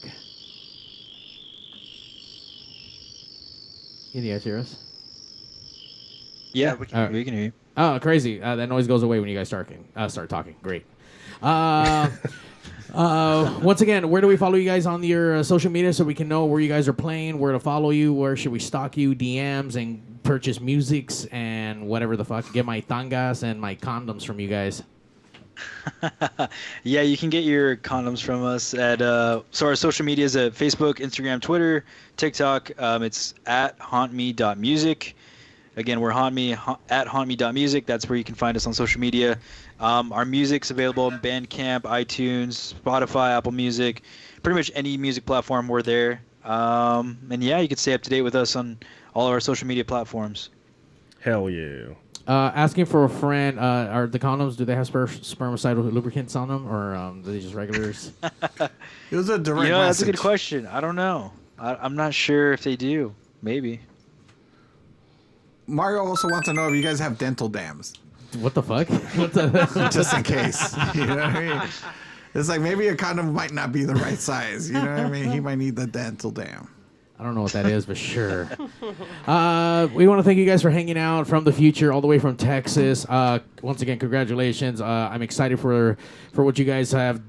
Can you guys hear us? Yeah, we can hear you. Oh, crazy. That noise goes away when you guys start talking. Great. Once again, where do we follow you guys on your social media so we can know where you guys are playing, where to follow you, where should we stalk you, DMs, and purchase musics and whatever the fuck, get my tangas and my condoms from you guys? Yeah, you can get your condoms from us at so our social media is at Facebook, Instagram, Twitter, TikTok. It's at hauntme.music. Again, we're at hauntme.music. That's where you can find us on social media. Our music's available on Bandcamp, iTunes, Spotify, Apple Music, pretty much any music platform, we're there. And yeah, you can stay up to date with us on all of our social media platforms. Hell yeah. Asking for a friend, are the condoms, do they have spermicidal lubricants on them, or are they just regulars? It was a direct message. That's a good question. I don't know. I'm not sure if they do. Maybe. Mario also wants to know if you guys have dental dams. What the fuck? Just in case. You know what I mean? It's like maybe a condom might not be the right size. You know what I mean? He might need the dental dam. I don't know what that is, but sure. We want to thank you guys for hanging out from the future, all the way from Texas. Once again, congratulations. I'm excited for what you guys have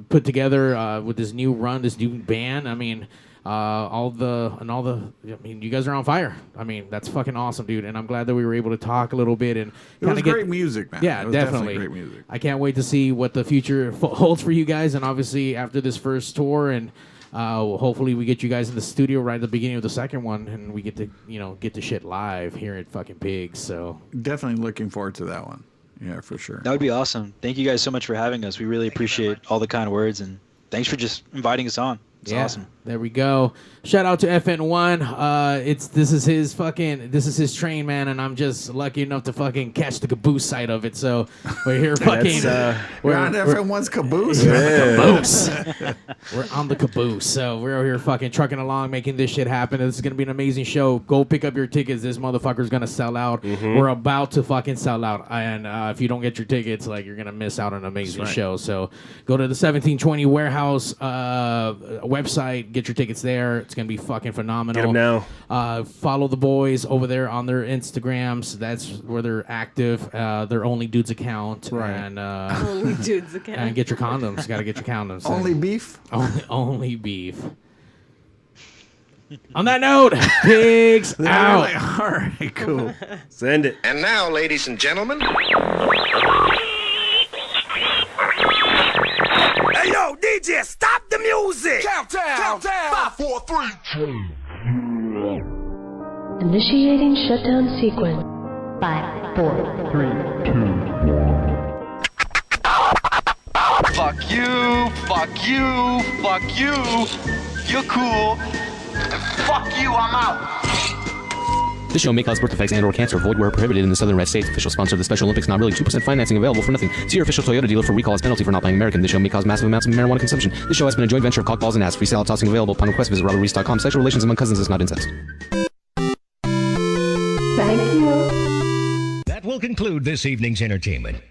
put together with this new run, this new band. I mean, you guys are on fire. I mean, that's fucking awesome, dude. And I'm glad that we were able to talk a little bit and it was great music, man. Yeah, it was definitely great music. I can't wait to see what the future holds for you guys. And obviously, after this first tour, and hopefully we get you guys in the studio right at the beginning of the second one, and we get to get the shit live here at fucking Pigz. So definitely looking forward to that one. Yeah, for sure. That would be awesome. Thank you guys so much for having us. We really appreciate all the kind words, and thanks for just inviting us on. It's awesome. There we go. Shout out to FN1. This is his train, man, and I'm just lucky enough to fucking catch the caboose side of it. So we're here fucking we're on FN1's caboose. We're on the caboose. So we're here fucking trucking along, making this shit happen. This is gonna be an amazing show. Go pick up your tickets. This motherfucker's gonna sell out. Mm-hmm. We're about to fucking sell out. And if you don't get your tickets, like, you're gonna miss out on an amazing show. So go to the 1720 Warehouse website, get your tickets there. It's gonna be fucking phenomenal. Get them now. Follow the boys over there on their Instagrams. That's where they're active. Their Only Dudes account. Right. And Only Dudes account. And get your condoms. Gotta get your condoms. Only beef. Only beef. On that note, Pigz out. Like, all right, cool. Send it. And now, ladies and gentlemen. Hey, yo, DJ, stop the music! Countdown! 5, 4, 3, 2. Initiating shutdown sequence. 5, 4, 3, 2, 1. Fuck you! Fuck you! Fuck you! You're cool. Fuck you, I'm out. This show may cause birth defects and/or cancer. Void where prohibited in the Southern Red States. Official sponsor of the Special Olympics. Not really. 2% financing available for nothing. See your official Toyota dealer for recall as penalty for not buying American. This show may cause massive amounts of marijuana consumption. This show has been a joint venture of cockballs and ass. Free salad tossing available upon request. Visit robertreese.com. Sexual relations among cousins is not incest. Thank you. That will conclude this evening's entertainment.